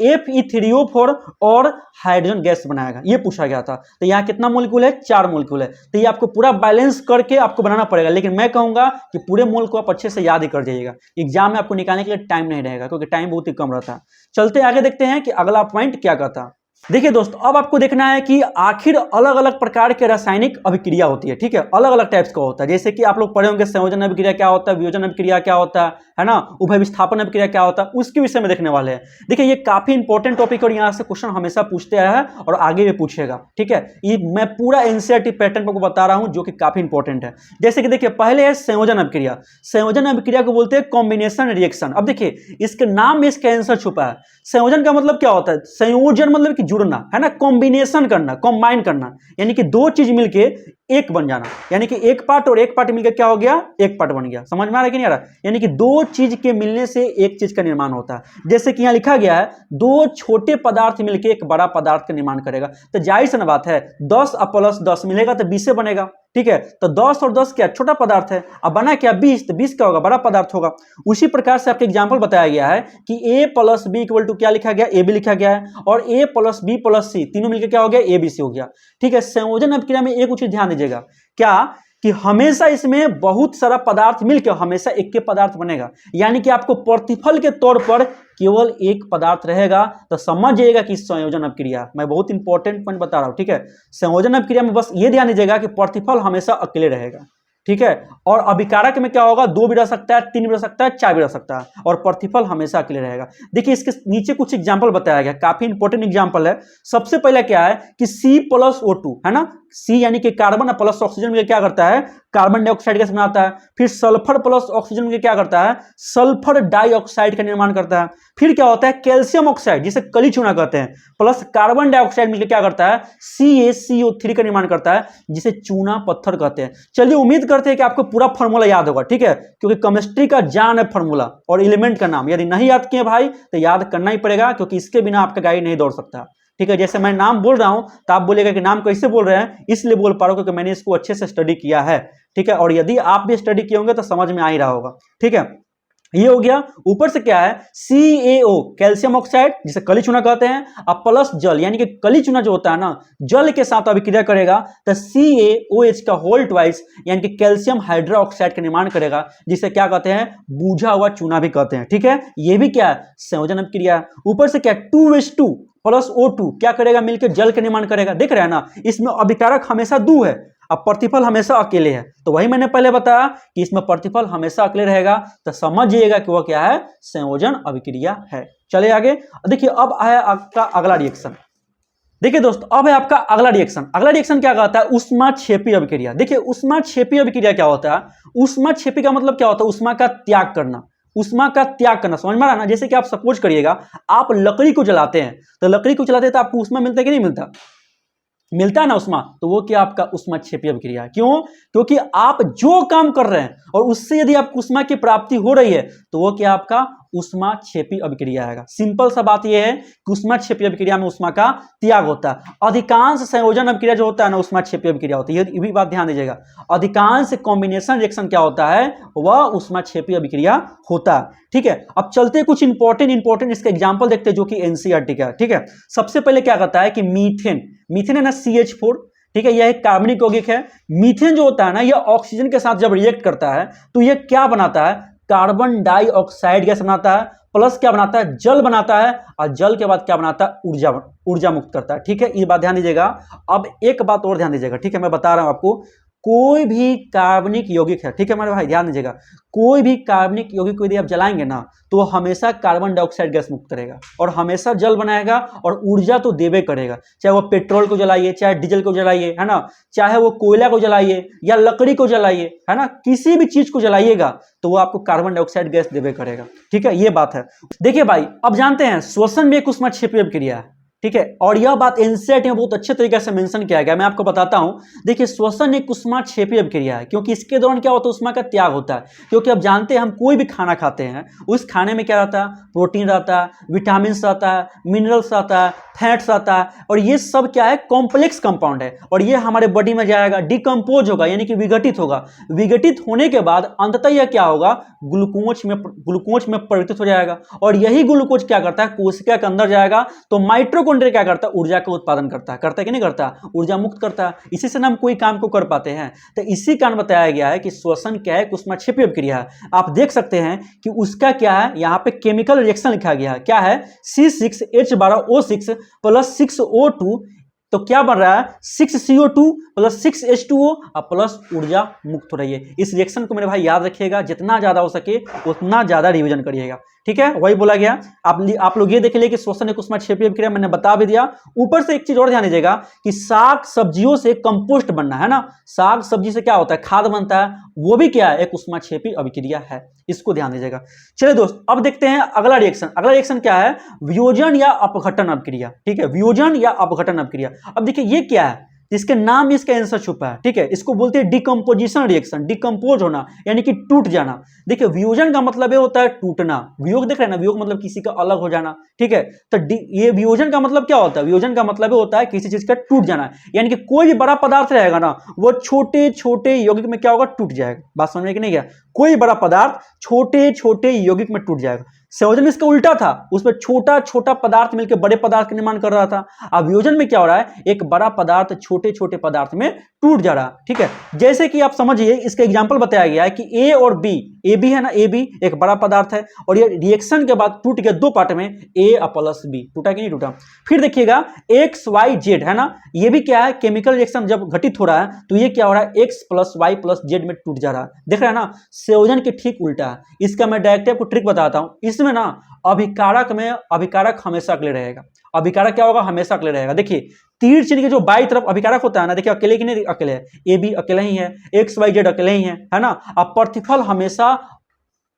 Fe3O4 और हाइड्रोजन गैस बनाएगा, ये पूछा गया था। तो यहाँ कितना मॉलिक्यूल है, 4 मॉलिक्यूल है। तो ये आपको पूरा बैलेंस करके आपको बनाना पड़ेगा, लेकिन मैं कहूंगा कि पूरे मोल को आप अच्छे से याद ही कर जाइएगा, एग्जाम में आपको निकालने के लिए टाइम नहीं रहेगा, क्योंकि टाइम बहुत ही कम रहता है। चलते आगे, देखते हैं कि अगला पॉइंट क्या कहता है। देखिए दोस्तों, अब आपको देखना है कि आखिर अलग अलग प्रकार के रासायनिक अभिक्रिया होती है। ठीक है, अलग अलग टाइप्स का होता है, जैसे कि आप लोग पढ़े होंगे संयोजन अभिक्रिया क्या होता है, वियोजन अभिक्रिया क्या होता है ना, उभय विस्थापन अभिक्रिया क्या होता है, उसके विषय में देखने वाले हैं। देखिए, ये काफी इंपॉर्टेंट टॉपिक और यहाँ से क्वेश्चन हमेशा पूछते आया है और आगे भी पूछेगा। ठीक है, ये मैं पूरा एनसीईआरटी पैटर्न को बता रहा हूं, जो कि काफी इंपॉर्टेंट है। जैसे कि देखिए, पहले है संयोजन अभिक्रिया। संयोजन अभिक्रिया को बोलते हैं कॉम्बिनेशन रिएक्शन। अब देखिए, इसके नाम में इसका आंसर छुपा है। संयोजन का मतलब क्या होता है, संयोजन मतलब कि जुड़ना है ना, कॉम्बिनेशन करना, कंबाइन करना, यानी कि दो चीज मिलके एक बन जाना, यानी कि एक पार्ट और एक पार्ट मिलकर क्या हो गया, एक पार्ट बन गया। समझ में आ रहा है कि नहीं आ रहा, यानी कि दो चीज के मिलने से एक चीज का निर्माण होता है। जैसे कि यहां लिखा गया है, दो छोटे पदार्थ मिलकर एक बड़ा पदार्थ का निर्माण करेगा। तो जाहिर सी बात है, 10 प्लस 10 मिलेगा तो 20 से बनेगा। ठीक है, तो 10 और 10 क्या, छोटा पदार्थ है, अब बना क्या 20, तो 20 क्या होगा, बड़ा पदार्थ होगा। उसी प्रकार से आपके एग्जांपल बताया गया है कि A plus B equal to क्या लिखा गया, ए बी लिखा गया है, और A प्लस बी प्लस सी तीनों मिलकर क्या हो गया, ABC हो गया। ठीक है, संयोजन अभिक्रिया में एक चीज ध्यान दीजिएगा, क्या कि हमेशा इसमें बहुत सारा पदार्थ मिलकर हमेशा एक के पदार्थ बनेगा, यानी कि आपको प्रतिफल के तौर पर केवल एक पदार्थ रहेगा। तो समझ जाइएगा कि संयोजन अभिक्रिया, मैं बहुत इंपॉर्टेंट पॉइंट बता रहा हूं। ठीक है, संयोजन अभिक्रिया में बस ये ध्यान दीजिएगा कि प्रतिफल हमेशा अकेले रहेगा। ठीक है, और अभिकारक में क्या होगा, 2 भी रह सकता है, 3 भी रह सकता है, 4 भी रह सकता है, और प्रतिफल हमेशा अकेले रहेगा। देखिए, इसके नीचे कुछ एग्जांपल बताया गया, काफी इंपॉर्टेंट एग्जांपल है। सबसे पहले क्या है कि C प्लस O2 है ना, C यानी कि कार्बन प्लस ऑक्सीजन मिलकर क्या करता है, कार्बन डाइऑक्साइड गैस बनाता है। फिर सल्फर प्लस ऑक्सीजन मिलकर क्या करता है, सल्फर डाइऑक्साइड का निर्माण करता है। फिर क्या होता है, कैल्शियम ऑक्साइड जिसे कली चूना कहते हैं, प्लस कार्बन डाइऑक्साइड मिलकर क्या करता है, CaCO3 का निर्माण करता है, जिसे चूना पत्थर कहते हैं। चलिए, उम्मीद करते हैं कि आपको पूरा फॉर्मूला याद होगा। ठीक है, क्योंकि केमिस्ट्री का जान है फॉर्मूला और एलिमेंट का नाम, यदि नहीं याद किए भाई तो याद करना ही पड़ेगा, क्योंकि इसके बिना आपका गाड़ी नहीं दौड़ सकता। ठीक है, जैसे मैं नाम बोल रहा हूं तो आप बोलेगा कि नाम कैसे बोल रहे हैं, इसलिए बोल पा रहा हूं क्योंकि मैंने इसको अच्छे से स्टडी किया है। ठीक है, और यदि आप भी स्टडी किए होंगे तो समझ में आ ही रहा होगा। ठीक है, ये हो गया। ऊपर से क्या है, CaO कैल्शियम ऑक्साइड जिसे कली चूना कहते हैं, और प्लस जल, यानी कि कली चूना जो होता है ना, जल के साथ अभिक्रिया करेगा तो CaOH का होल ट्वाइस यानी कि कैल्शियम हाइड्रोक्साइड का निर्माण करेगा, जिसे क्या कहते हैं, बूझा हुआ चूना भी कहते हैं। ठीक है, ये भी क्या है, संयोजन अभिक्रिया। ऊपर से क्या, 2H2 प्लस O2 क्या करेगा, मिलकर जल का निर्माण करेगा। देख रहे हैं ना, इसमें अभिकारक हमेशा 2 है, अब प्रतिफल हमेशा अकेले है। तो वही मैंने पहले बताया कि इसमें प्रतिफल हमेशा अकेले रहेगा, तो समझिएगा कि वह क्या है, संयोजन अभिक्रिया है। चलिए आगे, देखिए अब है आपका अगला रिएक्शन। देखिए दोस्तों, अब है आपका अगला रिएक्शन। अगला रिएक्शन क्या कहता है, ऊष्माक्षेपी अभिक्रिया। देखिए, ऊष्माक्षेपी अभिक्रिया क्या होता है, ऊष्माक्षेपी का मतलब क्या होता है, ऊष्मा का त्याग करना, ऊष्मा का त्याग करना। समझ में आ रहा है ना, जैसे कि आप सपोज करिएगा, आप लकड़ी को जलाते हैं, तो लकड़ी को जलाते हैं तो आपको ऊष्मा मिलता है कि नहीं मिलता, मिलता है ना उष्मा, तो वो क्या आपका ऊष्माक्षेपी अभिक्रिया है। क्यों, क्योंकि आप जो काम कर रहे हैं और उससे यदि आपको उष्मा की प्राप्ति हो रही है तो वो क्या आपका ऊष्माक्षेपी अभिक्रिया आएगा। सिंपल सा बात यह है कि ऊष्माक्षेपी अभिक्रिया में ऊष्मा का त्याग होता है। अधिकांश संयोजन अभिक्रिया जो होता है ना ऊष्माक्षेपी अभिक्रिया होती है, ये भी बात ध्यान दीजिएगा। अधिकांश कॉम्बिनेशन रिएक्शन क्या होता है, वह ऊष्माक्षेपी अभिक्रिया होता है। ठीक है, अब चलते कुछ इंपॉर्टेंट इसका एग्जांपल देखते हैं जो कि एनसीईआरटी का। ठीक है, सबसे पहले क्या कहता है कि मीथेन है ना CH4, ठीक है, यह एक कार्बनिक यौगिक है। मीथेन जो होता है ना, यह ऑक्सीजन के साथ जब रिएक्ट करता है तो यह क्या बनाता है, कार्बन डाइऑक्साइड गैस बनाता है, प्लस क्या बनाता है, जल बनाता है, और जल के बाद क्या बनाता है, ऊर्जा मुक्त करता है। ठीक है, ये बात ध्यान दीजिएगा। अब एक बात और ध्यान दीजिएगा, ठीक है, मैं बता रहा हूं आपको, कोई भी कार्बनिक यौगिक है, ठीक है मेरे भाई ध्यान दीजिएगा, कोई भी कार्बनिक यौगिक को यदि आप जलाएंगे ना तो हमेशा कार्बन डाइऑक्साइड गैस मुक्त करेगा और हमेशा जल बनाएगा और ऊर्जा तो देवे करेगा। चाहे वो पेट्रोल को जलाइए, चाहे डीजल को जलाइए, है ना, चाहे वो कोयला को जलाइए या लकड़ी को जलाइए, है ना, किसी भी चीज को जलाइएगा तो वो आपको कार्बन डाइऑक्साइड गैस देवे करेगा। ठीक है, ये बात है। देखिए भाई, अब जानते हैं श्वसन भी एक ऊष्माक्षेपी अभिक्रिया है। ठीक है, और यह बात एनसीईआरटी में बहुत अच्छे तरीके से मेंशन किया गया, मैं आपको बताता हूं। देखिए, श्वसन एक ऊष्माक्षेपी अभिक्रिया है क्योंकि इसके दौरान क्या होता है, ऊष्मा का त्याग होता है। क्योंकि अब जानते हैं हम कोई भी खाना खाते हैं, उस खाने में क्या रहता है, प्रोटीन रहता है, विटामिन रहता है, मिनरल्स रहता है, फैट्स रहता है, और ये सब क्या है, कॉम्प्लेक्स कंपाउंड है, और ये हमारे बॉडी में जाएगा, डिकम्पोज होगा, यानी कि विघटित होगा। विघटित होने के बाद अंततः यह क्या होगा, ग्लूकोज में परिवर्तित हो जाएगा, और यही ग्लूकोज क्या करता है, कोशिका के अंदर जाएगा तो माइटोकॉन्ड्रिया क्या करता है, ऊर्जा का उत्पादन करता है कि नहीं करता, ऊर्जा मुक्त करता है। इसी से हम कोई काम को कर पाते हैं। तो इसी कारण बताया गया है कि श्वसन क्या है, ऊष्माक्षेपी अभिक्रिया है। आप देख सकते हैं कि उसका क्या है, यहाँ पे केमिकल रिएक्शन लिखा गया है, क्या है, C6H12O6 प्लस 6O2, तो क्या बन रहा है, 6CO2 प्लस 6H2O और प्लस ऊर्जा मुक्त हो रही है। इस रिएक्शन को मेरे भाई याद रखिएगा, जितना ज्यादा हो सके उतना ज्यादा रिवीजन करिएगा। ठीक है, वही बोला गया। आप लोग ये देख लिए कि श्वसन एक ऊष्माक्षेपी अभिक्रिया, मैंने बता भी दिया। ऊपर से एक चीज और ध्यान दीजिएगा कि साग सब्जियों से कंपोस्ट बनना है ना, साग सब्जी से क्या होता है, खाद बनता है, वो भी क्या है, एक ऊष्माक्षेपी अभिक्रिया है, इसको ध्यान दीजिएगा। चलिए दोस्त, अब देखते हैं अगला रिएक्शन क्या है, वियोजन या अपघटन अभिक्रिया। ठीक है, वियोजन या अपघटन अभिक्रिया। अब देखिए ये क्या है, इसके नाम में इसका आंसर छुपा है। ठीक है, इसको बोलते हैं डिकम्पोजिशन रिएक्शन, डिकम्पोज होना यानी कि टूट जाना। देखिए, वियोजन का मतलब ये होता है टूटना, वियोग देख रहे हैं ना, वियोग मतलब किसी का अलग हो जाना। ठीक है, तो ये वियोजन का मतलब क्या होता है, वियोजन का मतलब ये होता है किसी चीज का टूट जाना, यानी कि कोई भी बड़ा पदार्थ रहेगा ना, वो छोटे छोटे यौगिक में क्या होगा, टूट जाएगा। बात समझ में कि नहीं गया, कोई बड़ा पदार्थ छोटे छोटे यौगिक में टूट जाएगा। संयोजन इसका उल्टा था, उसमें छोटा छोटा पदार्थ मिलकर बड़े पदार्थ का निर्माण कर रहा था। अब वियोजन में क्या हो रहा है, एक बड़ा पदार्थ छोटे छोटे पदार्थ में टूट जा रहा। ठीक है, जैसे कि आप समझिए, इसका एग्जांपल बताया गया है कि ए और बी, ए बी है ना, ए बी एक बड़ा पदार्थ है और ये रिएक्शन के बाद टूट गया दो पार्ट में, ए प्लस बी, टूटा कि नहीं टूटा। फिर देखिएगा एक्स वाई जेड है ना, ये भी क्या है, केमिकल रिएक्शन जब घटित हो रहा है तो ये क्या हो रहा है, X plus Y plus Z में टूट जा रहा है। देख रहे हैं ना, संयोजन के ठीक उल्टा है। इसका मैं डायरेक्ट आपको ट्रिक बताता हूं। इसमें ना अभिकारक हमेशा अकेले रहेगा। अभिकारक क्या होगा, हमेशा अकेले रहेगा। देखिए, तीर चिन्ह के जो बाई तरफ अभिकारक होता है ना, देखिए अकेले की नहीं, अकेले है, ए बी अकेले ही है, एक्स वाई जेड अकेले ही है ना। अब प्रतिफल हमेशा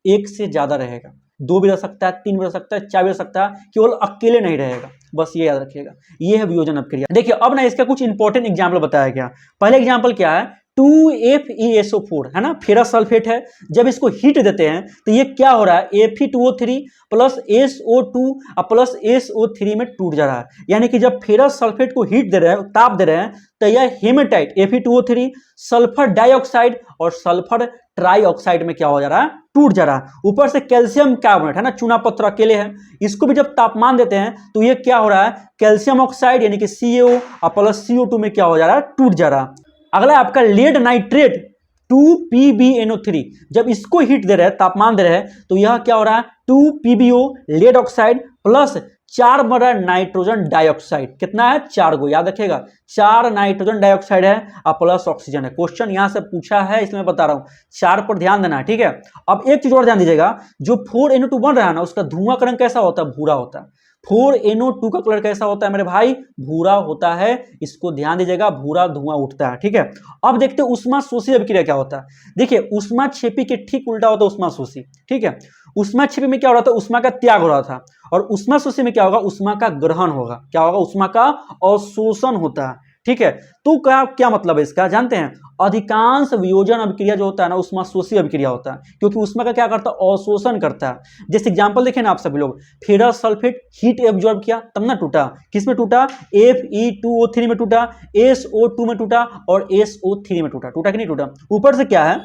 एक से ज्यादा रहेगा, दो भी रह सकता है, तीन भी रह सकता है, चार भी रह सकता है, केवल अकेले नहीं रहेगा। बस ये याद रखिएगा, ये है वियोजन अभिक्रिया। देखिए, अब ना इसका कुछ इंपॉर्टेंट एग्जाम्पल बताया गया। पहले एग्जाम्पल क्या है, 2FeSO4 है ना, फेरस सल्फेट है। जब इसको हीट देते हैं तो ये क्या हो रहा है, Fe2O3 plus SO2 plus SO3 में टूट जा रहा है। यानी कि जब फेरस सल्फेट को हीट दे रहे हैं, ताप दे रहे हैं, तो यह हेमेटाइट Fe2O3 सल्फर डाइऑक्साइड और सल्फर ट्राइऑक्साइड में क्या हो जा रहा है, टूट जा रहा है। ऊपर से कैल्शियम कार्बोनेट है ना, चूना पत्थर अकेले है, इसको भी जब तापमान देते हैं तो ये क्या हो रहा है, कैल्शियम ऑक्साइड यानी कि CO प्लस CO2 में क्या हो जा रहा है, टूट जा रहा है। अगला है आपका लेड नाइट्रेट 2PbNO3। जब इसको हीट दे रहे हैं, तापमान दे रहे हैं, तो यह क्या हो रहा है, 2PbO लेड ऑक्साइड प्लस 4 बड़ा नाइट्रोजन डाइऑक्साइड। कितना है, 4 गो, याद रखिएगा, 4 नाइट्रोजन डाइऑक्साइड है और प्लस ऑक्सीजन है। क्वेश्चन यहां से पूछा है, इसलिए मैं बता रहा हूं, 4 पर ध्यान देना है। ठीक है, अब एक चीज और ध्यान दीजिएगा, जो 4NO2 बन रहा है ना, उसका धुआं का रंग कैसा होता है, भूरा होता है। 4NO2 का कलर कैसा होता है मेरे भाई, भूरा होता है। इसको ध्यान दीजिएगा, भूरा धुआं उठता है। ठीक है, अब देखते हैं ऊष्माशोषी अभिक्रिया क्या होता है। देखिए, ऊष्माक्षेपी के ठीक उल्टा होता है ऊष्माशोषी। ठीक है, ऊष्माक्षेपी में क्या हो रहा था, ऊष्मा का त्याग हो रहा था, और ऊष्माशोषी में क्या होगा, ऊष्मा का ग्रहण होगा। क्या होगा, ऊष्मा का अवशोषण होता है। ठीक है। तो क्या क्या मतलब है इसका, जानते हैं? अधिकांश वियोजन अभिक्रिया जो होता है ना उष्माशोषी अभिक्रिया होता है, क्योंकि उसमें का क्या करता है, अवशोषण करता है। जैसे एग्जांपल देखें ना आप सभी लोग, फेरस सल्फेट हीट एब्जॉर्ब किया तब ना टूटा, किस में टूटा, Fe2O3 में टूटा, SO2 में टूटा और SO3 में टूटा, टूटा कि नहीं टूटा। ऊपर से क्या है,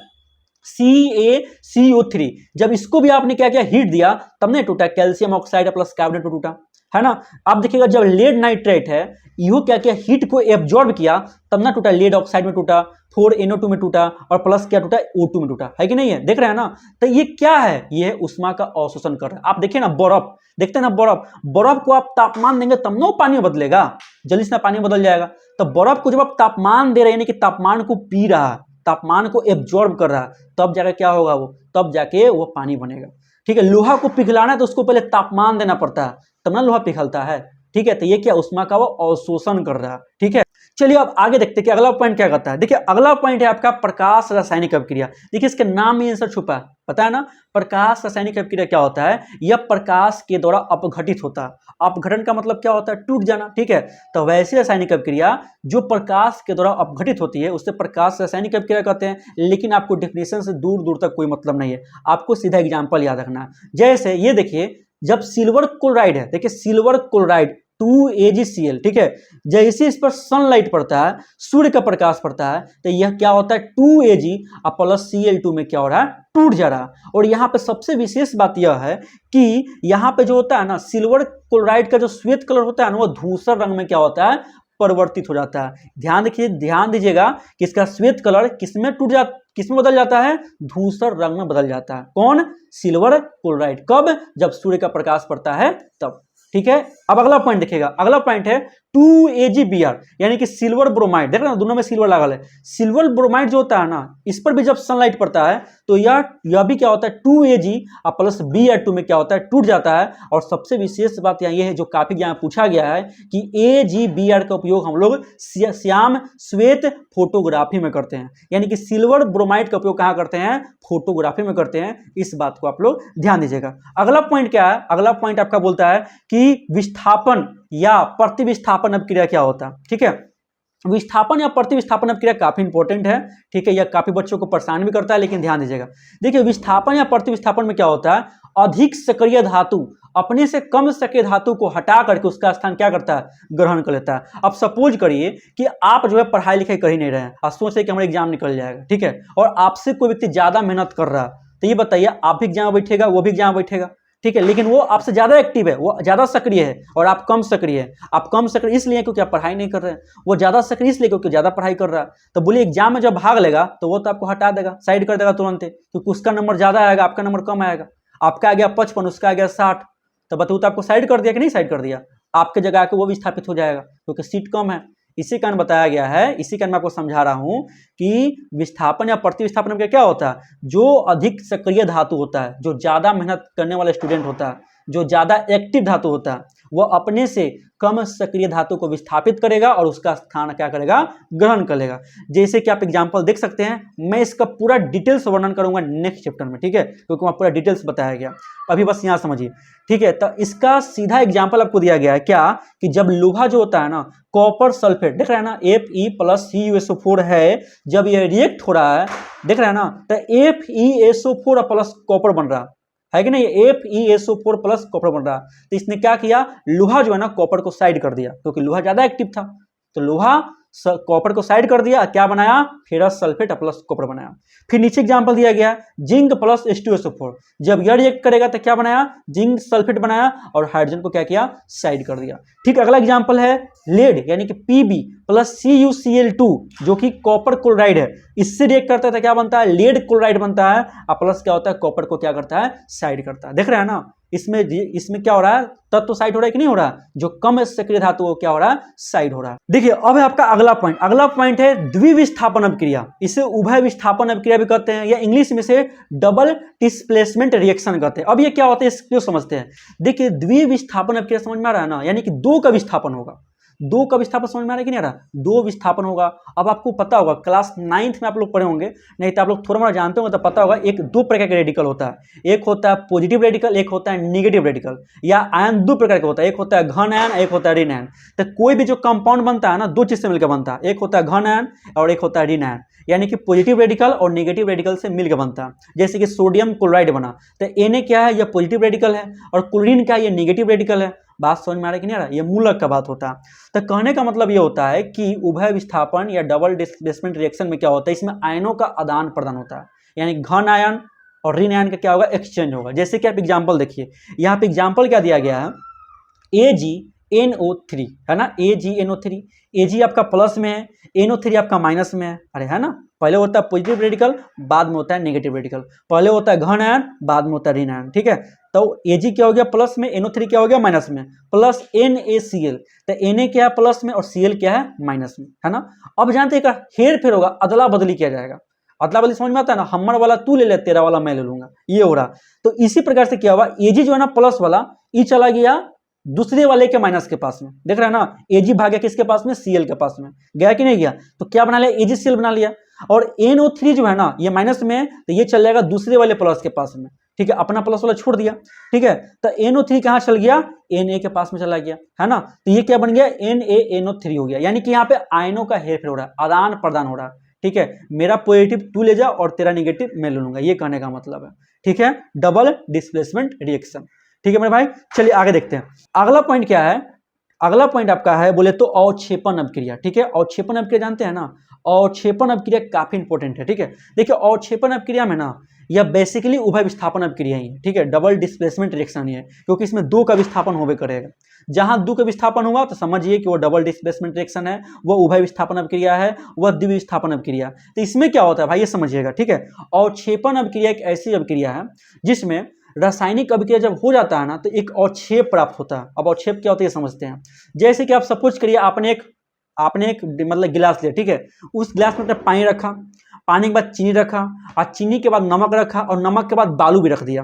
CaCO3, जब इसको भी आपने क्या किया, हीट दिया तब नहीं टूटा, कैल्शियम ऑक्साइड प्लस कार्बोनेट टूटा, है ना। अब देखिएगा जब लेड नाइट्रेट है, यो क्या किया, हीट को एब्जॉर्ब किया तब ना टूटा, लेड ऑक्साइड में टूटा, 4NO2 में टूटा और प्लस क्या टूटा, O2 में टूटा, है कि नहीं है, देख रहे हैं ना। तो ये क्या है, ये है उष्मा का अवशोषण कर रहा है। आप देखिए ना बर्फ, देखते हैं ना बर्फ, बर्फ को आप तापमान देंगे तब ना पानी में बदलेगा, जल्दी से पानी बदल जाएगा। तो बर्फ को जब आप तापमान दे रहे हैं, यानी कि तापमान को पी रहा है, तापमान को एब्जॉर्ब कर रहा है, तब जाकर क्या होगा, वो तब जाके वो पानी बनेगा, ठीक है। लोहा को पिघलाना है तो उसको पहले तापमान देना पड़ता है, तब ना लोहा पिघलता है, ठीक है। तो ये क्या, उष्मा का वो अवशोषण कर रहा है, ठीक है। चलिए अब आगे देखते हैं कि अगला पॉइंट क्या करता है। देखिए अगला पॉइंट है आपका प्रकाश रासायनिक अभिक्रिया। देखिए इसके नाम में आंसर छुपा है, पता है ना। प्रकाश रासायनिक अभिक्रिया क्या होता है, यह प्रकाश के द्वारा अपघटित होता है। अपघटन का मतलब क्या होता है, टूट जाना, ठीक है। तो वैसी रासायनिक अभिक्रिया जो प्रकाश के द्वारा अपघटित होती है उसे प्रकाश रासायनिक अभिक्रिया कहते हैं। लेकिन आपको डेफिनेशन से दूर दूर तक कोई मतलब नहीं है, आपको सीधा एग्जाम्पल याद रखना है। जैसे ये देखिए, जब सिल्वर क्लोराइड है, देखिए सिल्वर क्लोराइड 2AgCl, ठीक है, जैसे इस पर सनलाइट पड़ता है, सूर्य का प्रकाश पड़ता है, तो यह क्या होता है, 2Ag प्लस Cl2 में क्या हो रहा है, टूट जा रहा है। और यहाँ पे सबसे विशेष बात यह है कि यहाँ पे जो होता है ना, सिल्वर क्लोराइड का जो श्वेत कलर होता है ना, वो धूसर रंग में क्या होता है, परिवर्तित हो जाता है। ध्यान देखिए, ध्यान दीजिएगा कि इसका श्वेत कलर किसमें बदल जाता है, धूसर रंग में बदल जाता है। कौन, सिल्वर क्लोराइड, कब, जब सूर्य का प्रकाश पड़ता है तब, ठीक है। अब अगला पॉइंट देखिएगा, अगला पॉइंट है 2AgBr, यानी कि सिल्वर ब्रोमाइड, देख रहे हैं दोनों में सिल्वर लागल है। सिल्वर ब्रोमाइड जो होता है ना, इस पर भी जब सनलाइट पड़ता है तो यह भी क्या होता है, 2Ag प्लस Br2 में क्या होता है, टूट जाता है। और सबसे विशेष बात यहाँ ये है, जो काफी यहाँ पूछा गया है, कि AgBr का उपयोग हम लोग श्याम श्वेत फोटोग्राफी में करते हैं, यानी कि सिल्वर ब्रोमाइड का उपयोग कहाँ करते हैं, फोटोग्राफी में करते हैं। इस बात को आप लोग ध्यान दीजिएगा। अगला पॉइंट क्या है, अगला पॉइंट आपका बोलता है कि विस्थापन या प्रतिविस्थापन अभिक्रिया क्या होता है, ठीक है। विस्थापन या प्रतिविस्थापन अभिक्रिया काफी इंपॉर्टेंट है, ठीक है। यह काफी बच्चों को परेशान भी करता है, लेकिन ध्यान दीजिएगा। देखिए विस्थापन या प्रतिविस्थापन में क्या होता है, अधिक सक्रिय धातु अपने से कम सक्रिय धातु को हटा करके उसका स्थान क्या करता है, ग्रहण कर लेता है। अब सपोज करिए कि आप जो है पढ़ाई लिखाई कर ही नहीं रहे हैं, और सोचे कि हमारा एग्जाम निकल जाएगा, ठीक है, और आपसे कोई व्यक्ति ज्यादा मेहनत कर रहा है, तो ये बताइए, आप भी एग्जाम बैठेगा, वो भी एग्जाम बैठेगा, ठीक है। लेकिन वो आपसे ज्यादा एक्टिव है, वो ज्यादा सक्रिय है, और आप कम सक्रिय है। आप कम सक्रिय इसलिए क्योंकि आप पढ़ाई नहीं कर रहे हैं, वो ज्यादा सक्रिय इसलिए क्योंकि ज्यादा पढ़ाई कर रहा है। तो बोलिए एग्जाम में जब भाग लेगा तो वो तो आपको हटा देगा, साइड कर देगा तुरंत, क्योंकि उसका नंबर ज्यादा आएगा, आपका नंबर कम आएगा। आपका आ गया 55, उसका आ गया 60, तो बताओ तो आपको साइड कर दिया कि नहीं साइड कर दिया, आपके जगह आके वो भी स्थापित हो जाएगा, क्योंकि सीट कम है। इसी कारण बताया गया है, इसी कारण मैं आपको समझा रहा हूं कि विस्थापन या प्रतिविस्थापन में क्या होता है, जो अधिक सक्रिय धातु होता है, जो ज्यादा मेहनत करने वाला स्टूडेंट होता है, जो ज्यादा एक्टिव धातु होता है, वह अपने से कम सक्रिय धातु को विस्थापित करेगा और उसका स्थान क्या करेगा, ग्रहण कर लेगा। जैसे कि आप एग्जांपल देख सकते हैं, मैं इसका पूरा डिटेल्स वर्णन करूंगा नेक्स्ट चैप्टर में, ठीक है, क्योंकि वहां पूरा डिटेल्स बताया गया, अभी बस यहां समझिए, ठीक है। तो इसका सीधा एग्जाम्पल आपको दिया गया है क्या, कि जब लोहा जो होता है ना, कॉपर सल्फेट, देख रहे हैं ना, Fe प्लस CuSO4 है, जब ये रिएक्ट हो रहा है, देख रहे हैं ना, तो FeSO4 प्लस कॉपर बन रहा है कि नहीं, FeSO4 प्लस कॉपर बन रहा। तो इसने क्या किया, लोहा जो है ना कॉपर को साइड कर दिया, क्योंकि लोहा ज्यादा एक्टिव था, तो लोहा कॉपर को साइड कर दिया, क्या बनाया, फेरस सल्फेट प्लस कॉपर बनाया। फिर नीचे एग्जांपल दिया गया, जिंक प्लस H2SO4, जब यह रिएक्ट करेगा तो क्या बनाया, जिंक सल्फेट बनाया, और हाइड्रोजन को क्या किया, साइड कर दिया। ठीक, अगला एग्जांपल है लेड, यानी कि Pb प्लस CuCl2, जो कि कॉपर क्लोराइड है, इससे रिएक्ट करता है तो क्या बनता है, लेड क्लोराइड बनता है, और प्लस क्या होता है, कॉपर को क्या करता है, साइड करता है। देख रहे हैं ना, इसमें क्या हो रहा है, तत्व साइड हो रहा है कि नहीं हो रहा, जो कम सक्रिय धातु वो क्या हो रहा है, साइड हो रहा है। देखिए अब है आपका अगला पॉइंट, अगला पॉइंट है द्विविस्थापन अभिक्रिया, इसे उभय विस्थापन अभिक्रिया भी कहते हैं, या इंग्लिश में से डबल डिस्प्लेसमेंट रिएक्शन कहते हैं। अब ये क्या होता है, इसको समझते हैं। देखिए द्विविस्थापन अभिक्रिया समझ में आ रहा है ना, यानी कि दो का विस्थापन होगा, दो का विस्थापन समझ में आ रहा है कि नहीं आ रहा, दो विस्थापन होगा। अब आपको पता होगा क्लास 9th में आप लोग पढ़े होंगे, नहीं तो आप लोग थोड़ा मोड़ा जानते होंगे तो पता होगा, एक दो प्रकार के रेडिकल होता है, एक होता है पॉजिटिव रेडिकल, एक होता है निगेटिव रेडिकल, या आयन दो प्रकार का होता है, एक होता है घन आयन, एक होता है ऋण आयन। तो कोई भी जो कंपाउंड बनता है ना, दो चीज से मिलकर बनता है, एक होता है घन आयन और एक होता है ऋण आयन, यानी कि पॉजिटिव रेडिकल और नेगेटिव रेडिकल से मिलकर बनता है। जैसे कि सोडियम क्लोराइड बना, तो Na क्या है, यह पॉजिटिव रेडिकल है, और क्लोरीन क्या है, यह नेगेटिव रेडिकल है। बात समझ में आ रहा है कि नहीं आ रहा, यह मूलक का बात होता है। तो कहने का मतलब यह होता है कि उभय विस्थापन या डबल डिस्प्लेसमेंट रिएक्शन में क्या होता है, इसमें आयनों का आदान प्रदान होता है, यानी घन आयन और ऋण आयन का क्या होगा, एक्सचेंज होगा। जैसे कि आप एग्जाम्पल देखिए, यहाँ पे एग्जाम्पल क्या दिया गया है, AgNO3 है ना, AgNO3, Ag आपका प्लस में है, NO3 आपका माइनस में है, अरे है ना। पहले होता है पॉजिटिव रेडिकल, बाद में होता है नेगेटिव रेडिकल, पहले होता है घन आयन, बाद में होता है ऋण आयन, ठीक है। तो Ag क्या हो गया प्लस में, NO3 क्या हो गया माइनस में, प्लस NaCl, तो Na क्या है प्लस में और Cl क्या है माइनस में, है ना। अब जानते हैं हेर फेर होगा, अदला बदली किया जाएगा। अदला बदली समझ में आता है ना, हमर वाला तू ले ले, तेरा वाला मैं ले लूंगा, ये हो रहा। तो इसी प्रकार से क्या हुआ, Ag जो है ना प्लस वाला, ई चला गया दूसरे वाले के माइनस के पास में, देख रहे हैं ना, Ag भाग गया किसके पास में, Cl के पास में, गया कि नहीं गया, तो क्या बना लिया, AgCl बना लिया। और NO3 जो है ना, ये माइनस में है, तो ये चल जाएगा दूसरे वाले प्लस के पास में, ठीक है, अपना प्लस वाला छोड़ दिया, ठीक है। तो NO3 कहाँ चल गया, Na के पास में चला गया, है ना। तो ये क्या बन गया, NaNO3 हो गया, यानी कि यहाँ पे आयनों का हेरफेर हो रहा है, आदान प्रदान हो रहा है, ठीक है। मेरा पॉजिटिव तू ले जा और तेरा नेगेटिव मैं ले लूंगा, ये कहने का मतलब है, ठीक है, डबल डिस्प्लेसमेंट रिएक्शन, ठीक है मेरे भाई। चलिए आगे देखते हैं, अगला पॉइंट क्या है, अगला पॉइंट आपका है बोले तो अवक्षेपण अभिक्रिया, ठीक है। अवक्षेपण अभिक्रिया जानते हैं ना, अवक्षेपण अभिक्रिया काफी इंपॉर्टेंट है, ठीक है। देखिए अवक्षेपण अभिक्रिया में ना, यह बेसिकली उभय विस्थापन अभिक्रिया ही है, ठीक है, डबल डिस्प्लेसमेंट रिएक्शन ही है, क्योंकि इसमें दो का विस्थापन होबे करेगा। जहां दो का विस्थापन हुआ तो समझिए कि वो डबल डिस्प्लेसमेंट रिएक्शन है, वो उभय विस्थापन अभिक्रिया है, वह द्वि विस्थापन अभिक्रिया। तो इसमें क्या होता है भाई, ये समझिएगा, ठीक है। अवक्षेपण अभिक्रिया एक ऐसी अभिक्रिया है जिसमें रासायनिक अभिक्रिया जब हो जाता है ना, तो एक अवक्षेप प्राप्त होता है। अब अवक्षेप क्या होता है ये समझते हैं। जैसे कि आप सपोज करिए, आपने एक मतलब गिलास लिया, ठीक है, उस गिलास में पानी रखा, पानी के बाद चीनी रखा, और चीनी के बाद नमक रखा, और नमक के बाद बालू भी रख दिया,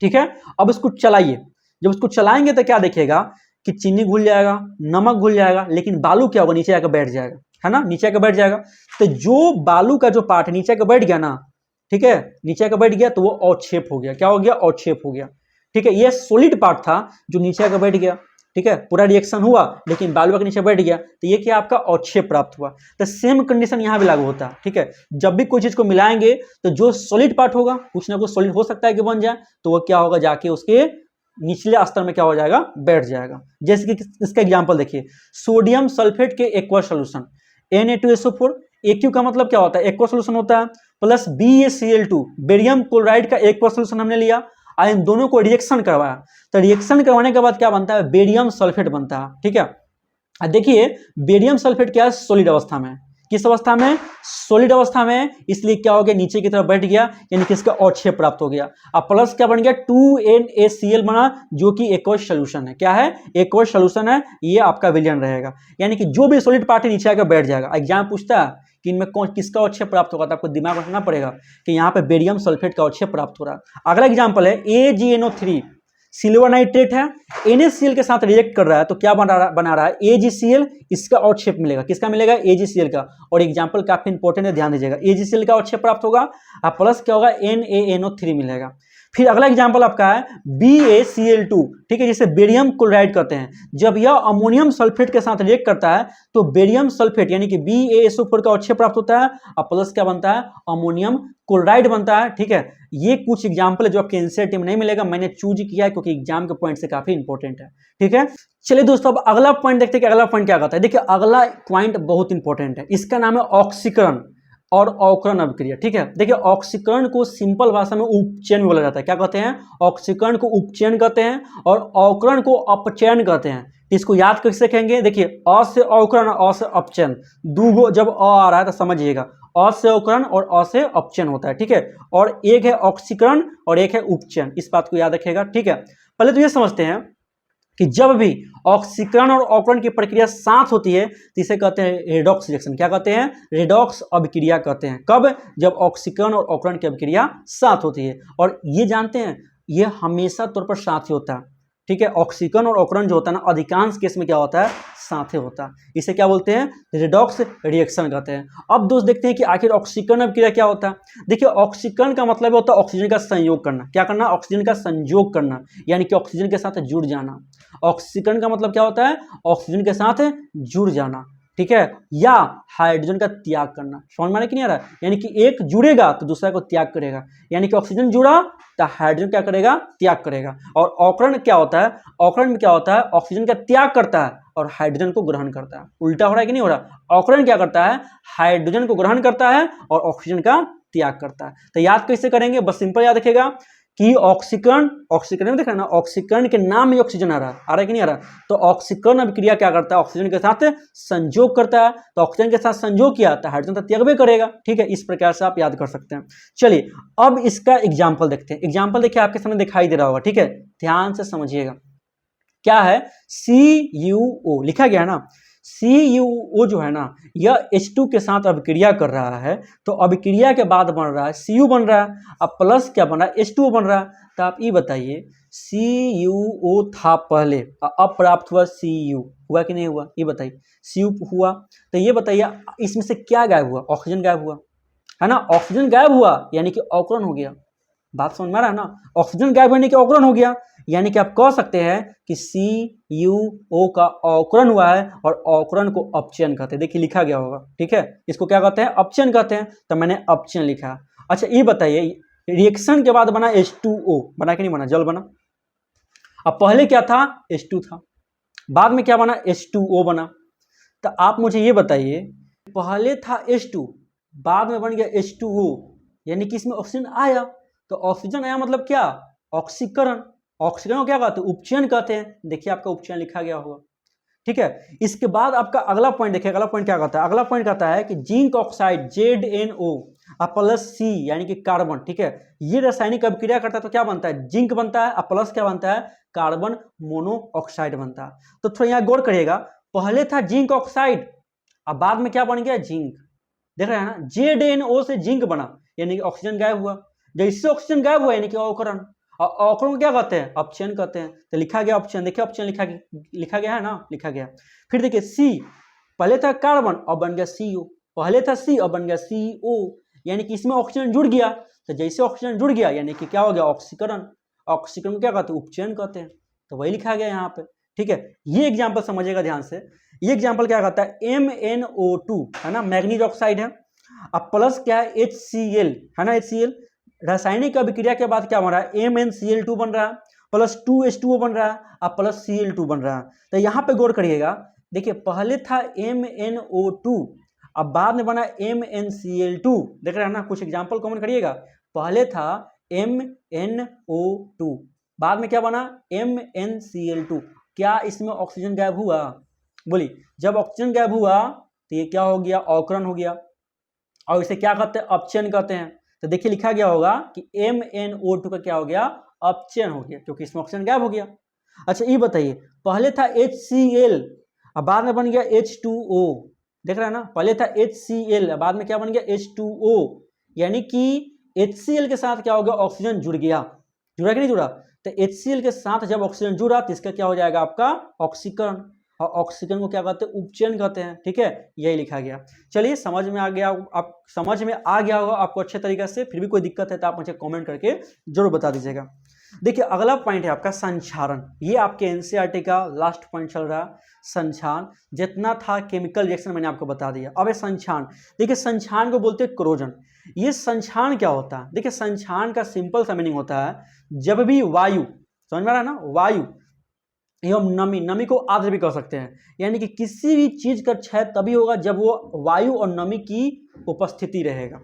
ठीक है। अब इसको चलाइए, जब इसको चलाएंगे तो क्या देखिएगा कि चीनी घुल जाएगा, नमक घुल जाएगा, लेकिन बालू क्या होगा, नीचे आकर बैठ जाएगा, है ना, नीचे आकर बैठ जाएगा। तो जो बालू का जो पार्ट नीचे आकर बैठ गया ना, ठीक है, नीचे आकर बैठ गया, तो वो अवक्षेप हो गया, क्या हो गया, अवक्षेप हो गया, ठीक है। ये सॉलिड पार्ट था जो नीचे आकर बैठ गया, ठीक है, पूरा रिएक्शन हुआ लेकिन बालू के नीचे बैठ गया, तो ये क्या आपका अवक्षेप प्राप्त हुआ। तो सेम कंडीशन यहाँ भी लागू होता है, ठीक है। जब भी कोई चीज को मिलाएंगे तो जो सॉलिड पार्ट होगा, कुछ ना कुछ सॉलिड हो सकता है कि बन जाए, तो वो क्या होगा, जाके उसके निचले स्तर में क्या हो जाएगा, बैठ जाएगा। जैसे कि इसका एग्जाम्पल देखिए, सोडियम सल्फेट के एक्वस सोल्यूशन Na2SO4, AQ का मतलब क्या होता है, एक्वस सोल्यूशन होता है, प्लस BaCl2 बेरियम क्लोराइड का एक्वस सोल्यूशन हमने लिया, और इन दोनों को रिएक्शन करवाया, तो रिएक्शन करवाने के बाद क्या बनता है, बेरियम सल्फेट बनता है, ठीक है। देखिए बेरियम सल्फेट क्या है, सॉलिड अवस्था में, किस अवस्था में, सॉलिड अवस्था में, इसलिए क्या हो गया, नीचे की तरफ बैठ गया, यानी कि इसका अवक्षेप प्राप्त हो गया। अब प्लस क्या बन गया, 2NaCl बना, जो कि एक्वस सोल्यूशन है, क्या है, एक्वस सोल्यूशन है, ये आपका विलयन रहेगा, यानी कि जो भी सॉलिड पार्ट नीचे आकर बैठ जाएगा। एग्जाम पूछता है कि इनमें कौन किसका अवक्षेप प्राप्त होगा, तो आपको दिमाग रखना पड़ेगा कि यहाँ पे बेरियम सल्फेट का अवक्षेप प्राप्त हो रहा है। अगला एग्जाम्पल है AgNO3, सिल्वर नाइट्रेट है, NaCl के साथ रिएक्ट कर रहा है, तो क्या बना रहा है AgCl, इसका अवक्षेप मिलेगा, किसका मिलेगा, AgCl का। और एग्जाम्पल काफी इंपॉर्टेंट है, ध्यान दीजिएगा, AgCl का अवक्षेप प्राप्त होगा, और प्लस क्या होगा, NaNO3 मिलेगा। फिर अगला एग्जाम्पल आपका है BaCl2, ठीक है, जिसे बेरियम क्लोराइड कहते हैं। जब यह अमोनियम सल्फेट के साथ रिएक्ट करता है तो बेरियम सल्फेट यानी कि BaSO4 का अवक्षेप प्राप्त होता है, और प्लस क्या बनता है, अमोनियम क्लोराइड बनता है, ठीक है। ये कुछ एग्जाम्पल है जो आपके एनसीईआरटी में नहीं मिलेगा, मैंने चूज किया है क्योंकि एग्जाम के पॉइंट से काफी इंपॉर्टेंट है, ठीक है। चलिए दोस्तों, अब अगला पॉइंट देखते हैं कि अगला पॉइंट क्या कहता है। देखिए अगला पॉइंट बहुत इंपॉर्टेंट है, इसका नाम है ऑक्सीकरण और अवकरण अभिक्रिया, ठीक है। देखिए ऑक्सीकरण को सिंपल भाषा में उपचयन बोला जाता है, क्या कहते हैं, ऑक्सीकरण को उपचयन कहते हैं, और अवकरण को अपचयन कहते हैं। इसको याद कैसे कहेंगे, देखिए अ से अवकरण, अ से अपचयन, दूगो जब अ आ रहा है तो समझिएगा, अ से अवकरण और अ से अपचयन होता है, ठीक है। और एक है ऑक्सीकरण और एक है उपचयन, इस बात को याद रखिएगा, ठीक है। पहले तो ये समझते हैं कि जब भी ऑक्सीकरण और अवकरण की प्रक्रिया साथ होती है तो इसे कहते हैं रेडॉक्स रिएक्शन, क्या कहते हैं, रेडॉक्स अभिक्रिया कहते हैं। कब, जब ऑक्सीकरण और अवकरण की अभिक्रिया साथ होती है। और ये जानते हैं ये हमेशा तौर पर साथ ही होता है, ठीक है। ऑक्सीकरण और अवकरण जो होता है ना, अधिकांश केस में क्या होता है, साथे होता है। इसे क्या बोलते हैं? रिडॉक्स रिएक्शन कहते हैं। अब दोस्त देखते हैं कि आखिर ऑक्सीकरण अभिक्रिया क्या होता है। देखिए ऑक्सीकरण का मतलब होता है ऑक्सीजन का संयोग करना। क्या करना? ऑक्सीजन का संयोग करना, यानी कि ऑक्सीजन के साथ जुड़ जाना। ऑक्सीकरण का मतलब क्या होता है? ऑक्सीजन के साथ जुड़ जाना, ठीक है, या हाइड्रोजन का त्याग करना। समझ में आ रहा है कि नहीं आ रहा? यानी कि एक जुड़ेगा तो दूसरा को त्याग करेगा, यानी कि ऑक्सीजन जुड़ा तो हाइड्रोजन क्या करेगा? त्याग करेगा। और अवकरण क्या होता है? अवकरण में क्या होता है? ऑक्सीजन का त्याग करता है और हाइड्रोजन को ग्रहण करता है। उल्टा हो रहा है कि नहीं हो रहा? अवकरण क्या करता है? हाइड्रोजन को ग्रहण करता है और ऑक्सीजन का त्याग करता है। तो याद कैसे करेंगे? बस सिंपल याद रखिएगा कि ऑक्सीकरण, ऑक्सीकरण में देख रहे हैं ना, ऑक्सीकरण के नाम में ऑक्सीजन आ रहा है कि नहीं आ रहा? तो ऑक्सीकरण अभिक्रिया क्या करता है? ऑक्सीजन के साथ संयोग करता है। तो ऑक्सीजन के साथ संयोग किया तो हाइड्रोजन तो त्याग भी करेगा, ठीक है। इस प्रकार से आप याद कर सकते हैं। चलिए अब इसका एग्जाम्पल देखते हैं। एग्जाम्पल देखिए आपके सामने दिखाई दे रहा होगा, ठीक है, ध्यान से समझिएगा। क्या है? CuO लिखा गया है ना। CuO जो है ना, यह H2 के साथ अभिक्रिया कर रहा है। तो अभिक्रिया के बाद बन रहा है Cu बन रहा है, अब प्लस क्या बन रहा है? H2O बन रहा है। तो आप ये बताइए CuO था पहले, अब प्राप्त हुआ Cu, हुआ कि नहीं हुआ? ये बताइए। Cu हुआ, तो ये बताइए इसमें से क्या गायब हुआ? ऑक्सीजन गायब हुआ, है ना। ऑक्सीजन गायब हुआ यानी कि अवकरण हो गया। बात समझ में आ रहा है ना? ऑक्सीजन गायब होने के अवकरण हो गया, यानी कि आप कह सकते हैं कि CuO का अवकरण हुआ है और अवकरण को अपचयन कहते हैं। देखिए लिखा गया होगा, ठीक है, इसको क्या कहते हैं? अपचयन कहते हैं। तो मैंने अपचयन लिखा। अच्छा ये बताइए रिएक्शन के बाद बना H2O, बना कि नहीं बना? जल बना। अब पहले क्या था? H2 था, बाद में क्या बना? H2O बना। तो आप मुझे ये बताइए, पहले था H2, बाद में बन गया H2O, यानी कि इसमें ऑक्सीजन आया। तो ऑक्सीजन आया मतलब क्या? ऑक्सीकरण। ऑक्सीकरण को क्या कहते हैं? उपचयन कहते हैं। देखिए आपका उपचयन लिखा गया होगा, ठीक है। इसके बाद आपका अगला पॉइंट देखिए, अगला पॉइंट क्या कहता है? अगला पॉइंट कहता है कि zinc oxide ZnO plus C यानी कि कार्बन, ठीक है, ये रासायनिक अभिक्रिया करता है तो क्या बनता है? जिंक बनता है, प्लस क्या बनता है? कार्बन मोनोऑक्साइड बनता है। तो थोड़ा यहाँ गौर करिएगा, पहले था जिंक ऑक्साइड, अब बाद में क्या बन गया? जिंक। देख रहे हैं ना, ZnO से जिंक बना, यानी कि ऑक्सीजन गायब हुआ। जैसे ऑक्सीजन गायब हुआ यानी कि अवकरण, और अवकरण को क्या कहते हैं? अपचयन कहते हैं। तो लिखा गया अपचयन। देखिए अपचयन लिखा गया है ना, लिखा गया। फिर देखिए C, पहले था कार्बन और बन गया CO, पहले था C और बन गया CO, यानी कि इसमें ऑक्सीजन जुड़ गया। तो जैसे ऑक्सीजन जुड़ गया यानी कि क्या हो गया? ऑक्सीकरण। ऑक्सीकरण को क्या कहते हैं? उपचयन कहते हैं। तो वही लिखा गया यहाँ पे, ठीक है। ये एग्जाम्पल समझिएगा ध्यान से। ये एग्जाम्पल क्या कहता है? MnO2 है ना, मैग्नीज ऑक्साइड है, अब प्लस क्या है? HCl है ना, HCl। रासायनिक अभिक्रिया के बाद क्या बन रहा है? MnCl2 बन रहा है, प्लस 2H2O बन रहा है, अब प्लस Cl2 बन रहा है। तो यहाँ पे गौर करिएगा, देखिए पहले था MnO2, अब बाद में बना MnCl2। देख रहे हैं ना, कुछ एग्जाम्पल कॉमन करिएगा। पहले था MnO2, बाद में क्या बना? MnCl2। क्या इसमें ऑक्सीजन गायब हुआ? बोलिए, जब ऑक्सीजन गायब हुआ तो ये क्या हो गया? अवकरण हो गया, और इसे क्या कहते हैं? अपचयन कहते हैं। तो देखिए लिखा गया होगा कि MnO2 का क्या हो गया? अपचयन हो गया, क्योंकि इसमें ऑक्सीजन गायब हो गया। अच्छा ये बताइए, पहले था HCl, अब बाद में बन गया H2O। देख रहे हैं ना, पहले था HCl, बाद में क्या बन गया? H2O, यानी कि HCl के साथ क्या हो गया? ऑक्सीजन जुड़ गया। जुड़ा कि नहीं जुड़ा? तो HCl के साथ जब ऑक्सीजन जुड़ा तो इसका क्या हो जाएगा? आपका ऑक्सीकरण। और ऑक्सीजन को क्या कहते हैं? उपचयन कहते हैं, ठीक है, यही लिखा गया। चलिए समझ में आ गया, आप समझ में आ गया होगा आपको अच्छे तरीके से। फिर भी कोई दिक्कत है तो आप मुझे कमेंट करके जरूर बता दीजिएगा। देखिए अगला पॉइंट है आपका संक्षारण। ये आपके एनसीईआरटी का लास्ट पॉइंट चल रहा है, संक्षारण। जितना था केमिकल रिएक्शन मैंने आपको बता दिया। अब है संक्षारण। देखिए संक्षारण को बोलते हैं क्रोजन। ये संक्षारण क्या होता है? देखिए संक्षारण का सिंपल सा मीनिंग होता है, जब भी वायु, समझ में आ रहा है ना, वायु एवं नमी, नमी को आर्द्र भी कह सकते हैं, यानी कि किसी भी चीज का क्षय तभी होगा जब वो वायु और नमी की उपस्थिति रहेगा,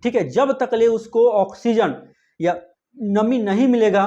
ठीक है। जब तक ले उसको ऑक्सीजन या नमी नहीं मिलेगा,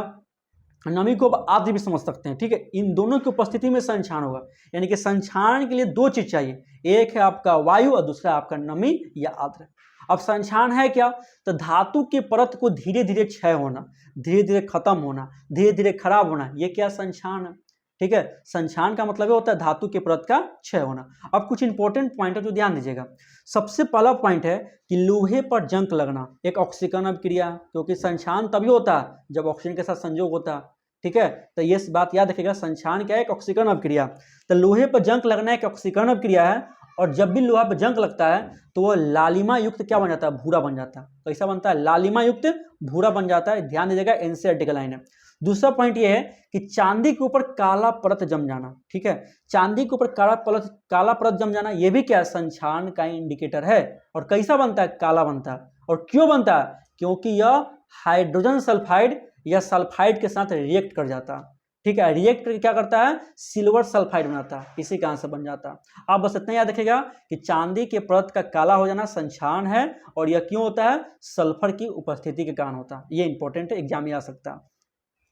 नमी को आप आर्द्र भी समझ सकते हैं, ठीक है, इन दोनों की उपस्थिति में संक्षारण होगा। यानी कि संक्षारण के लिए दो चीज चाहिए, एक है आपका वायु और दूसरा आपका नमी या आर्द्र। अब संक्षारण है क्या? तो धातु के परत को धीरे धीरे क्षय होना, धीरे धीरे खत्म होना, धीरे धीरे खराब होना, ये क्या? संक्षारण है, ठीक है। संक्षारण का मतलब होता है धातु के परत का क्षय होना। अब कुछ इंपॉर्टेंट पॉइंट है जो ध्यान दीजिएगा। सबसे पहला पॉइंट है कि लोहे पर जंग लगना एक ऑक्सीकरण अभिक्रिया है, क्योंकि संक्षारण तभी होता है जब ऑक्सीजन के साथ संयोग होता है, ठीक है, तो ये बात याद रखिएगा, संक्षारण क्या है? एक ऑक्सीकरण अभिक्रिया। तो लोहे पर जंग लगना एक ऑक्सीकरण अभिक्रिया है, और जब भी लोहा पर जंग लगता है तो वो लालिमा युक्त क्या बन जाता है? भूरा बन जाता है। कैसा बनता है? लालिमा युक्त भूरा बन जाता है। ध्यान दीजिएगा, एनसीईआरटी का लाइन है। दूसरा पॉइंट ये है कि चांदी के ऊपर काला परत जम जाना, ठीक है, चांदी के ऊपर काला परत जम जाना, ये भी क्या है? संक्षारण का इंडिकेटर है। और कैसा बनता है? काला बनता है। और क्यों बनता है? क्योंकि यह हाइड्रोजन सल्फाइड या सल्फाइड के साथ रिएक्ट कर जाता है, ठीक है, रिएक्ट करके क्या करता है? सिल्वर सल्फाइड बनाता है, इसी कारण से बन जाता है। आप बस इतना याद रखिएगा कि चांदी के परत का काला हो जाना संक्षारण है, और यह क्यों होता है? सल्फर की उपस्थिति के कारण होता है। ये इंपॉर्टेंट है, एग्जाम में आ सकता है।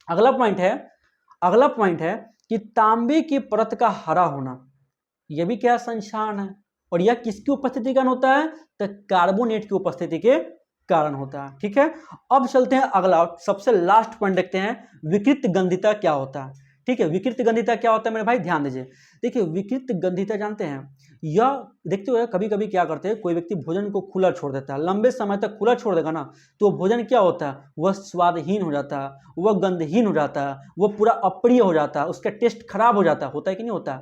अगला पॉइंट है कि तांबे की परत का हरा होना, यह भी क्या? संक्षारण है। और यह किसकी उपस्थिति के कारण होता है? तो कार्बोनेट की उपस्थिति के कारण होता है, ठीक है। अब चलते हैं अगला, सबसे लास्ट पॉइंट देखते हैं, विकृत गंधिता क्या होता है, ठीक है। विकृत गंधिता क्या होता है मेरे भाई? ध्यान दीजिए। देखिए, विकृत गंधिता जानते हैं, यह देखते हो कभी कभी क्या करते हैं, कोई व्यक्ति भोजन को खुला छोड़ देता है, लंबे समय तक खुला छोड़ देगा ना, तो भोजन क्या होता है? वह स्वादहीन हो जाता है, वह गंधहीन हो जाता है, वह पूरा अप्रिय हो जाता है, उसका टेस्ट खराब हो जाता है। होता है कि नहीं होता?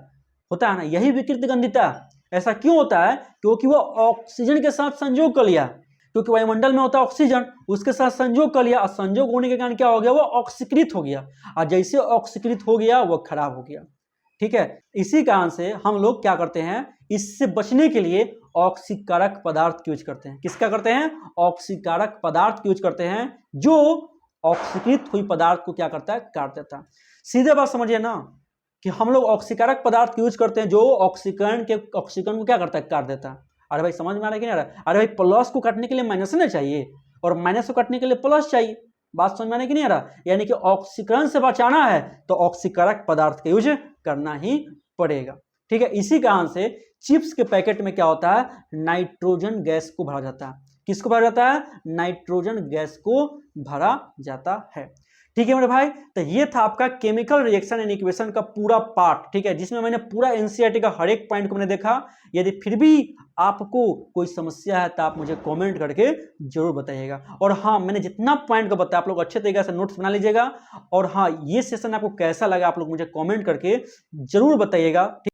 होता है ना। यही विकृत गंधिता। ऐसा क्यों होता है? क्योंकि वह ऑक्सीजन के साथ संयोग कर लिया, क्योंकि वायुमंडल में होता है ऑक्सीजन, उसके साथ संयोग कर लिया, और संयोग होने के कारण क्या हो गया? वो ऑक्सीकृत हो गया, और जैसे ऑक्सीकृत हो गया वो खराब हो गया, ठीक है। इसी कारण से हम लोग क्या करते हैं? इससे बचने के लिए ऑक्सीकारक पदार्थ यूज करते हैं। किसका करते हैं? ऑक्सीकारक पदार्थ यूज करते हैं, जो ऑक्सीकृत हुई पदार्थ को क्या करता है? काट देता है। सीधे बात समझिए ना, कि हम लोग ऑक्सीकारक पदार्थ यूज करते हैं जो ऑक्सीकरण को क्या करता है? काट देता है। अरे भाई समझ में आ रहा है कि नहीं आ रहा? अरे भाई प्लस को काटने के लिए माइनस ना चाहिए, और माइनस को काटने के लिए प्लस चाहिए। बात समझ में आने की नहीं आ रहा? यानी कि ऑक्सीकरण से बचाना है तो ऑक्सीकारक पदार्थ का यूज करना ही पड़ेगा, ठीक है। इसी कारण से चिप्स के पैकेट में क्या होता है? नाइट्रोजन गैस को भरा जाता है। किसको भरा जाता है? नाइट्रोजन गैस को भरा जाता है, ठीक है मेरे भाई। तो ये था आपका केमिकल रिएक्शन एंड इक्वेशन का पूरा पार्ट, ठीक है, जिसमें मैंने पूरा एनसीईआरटी का हर एक पॉइंट को मैंने देखा। यदि फिर भी आपको कोई समस्या है तो आप मुझे कमेंट करके जरूर बताइएगा। और हाँ, मैंने जितना पॉइंट को बताया आप लोग अच्छे तरीके से नोट्स बना लीजिएगा। और हाँ, ये सेशन आपको कैसा लगा आप लोग मुझे कमेंट करके जरूर बताइएगा।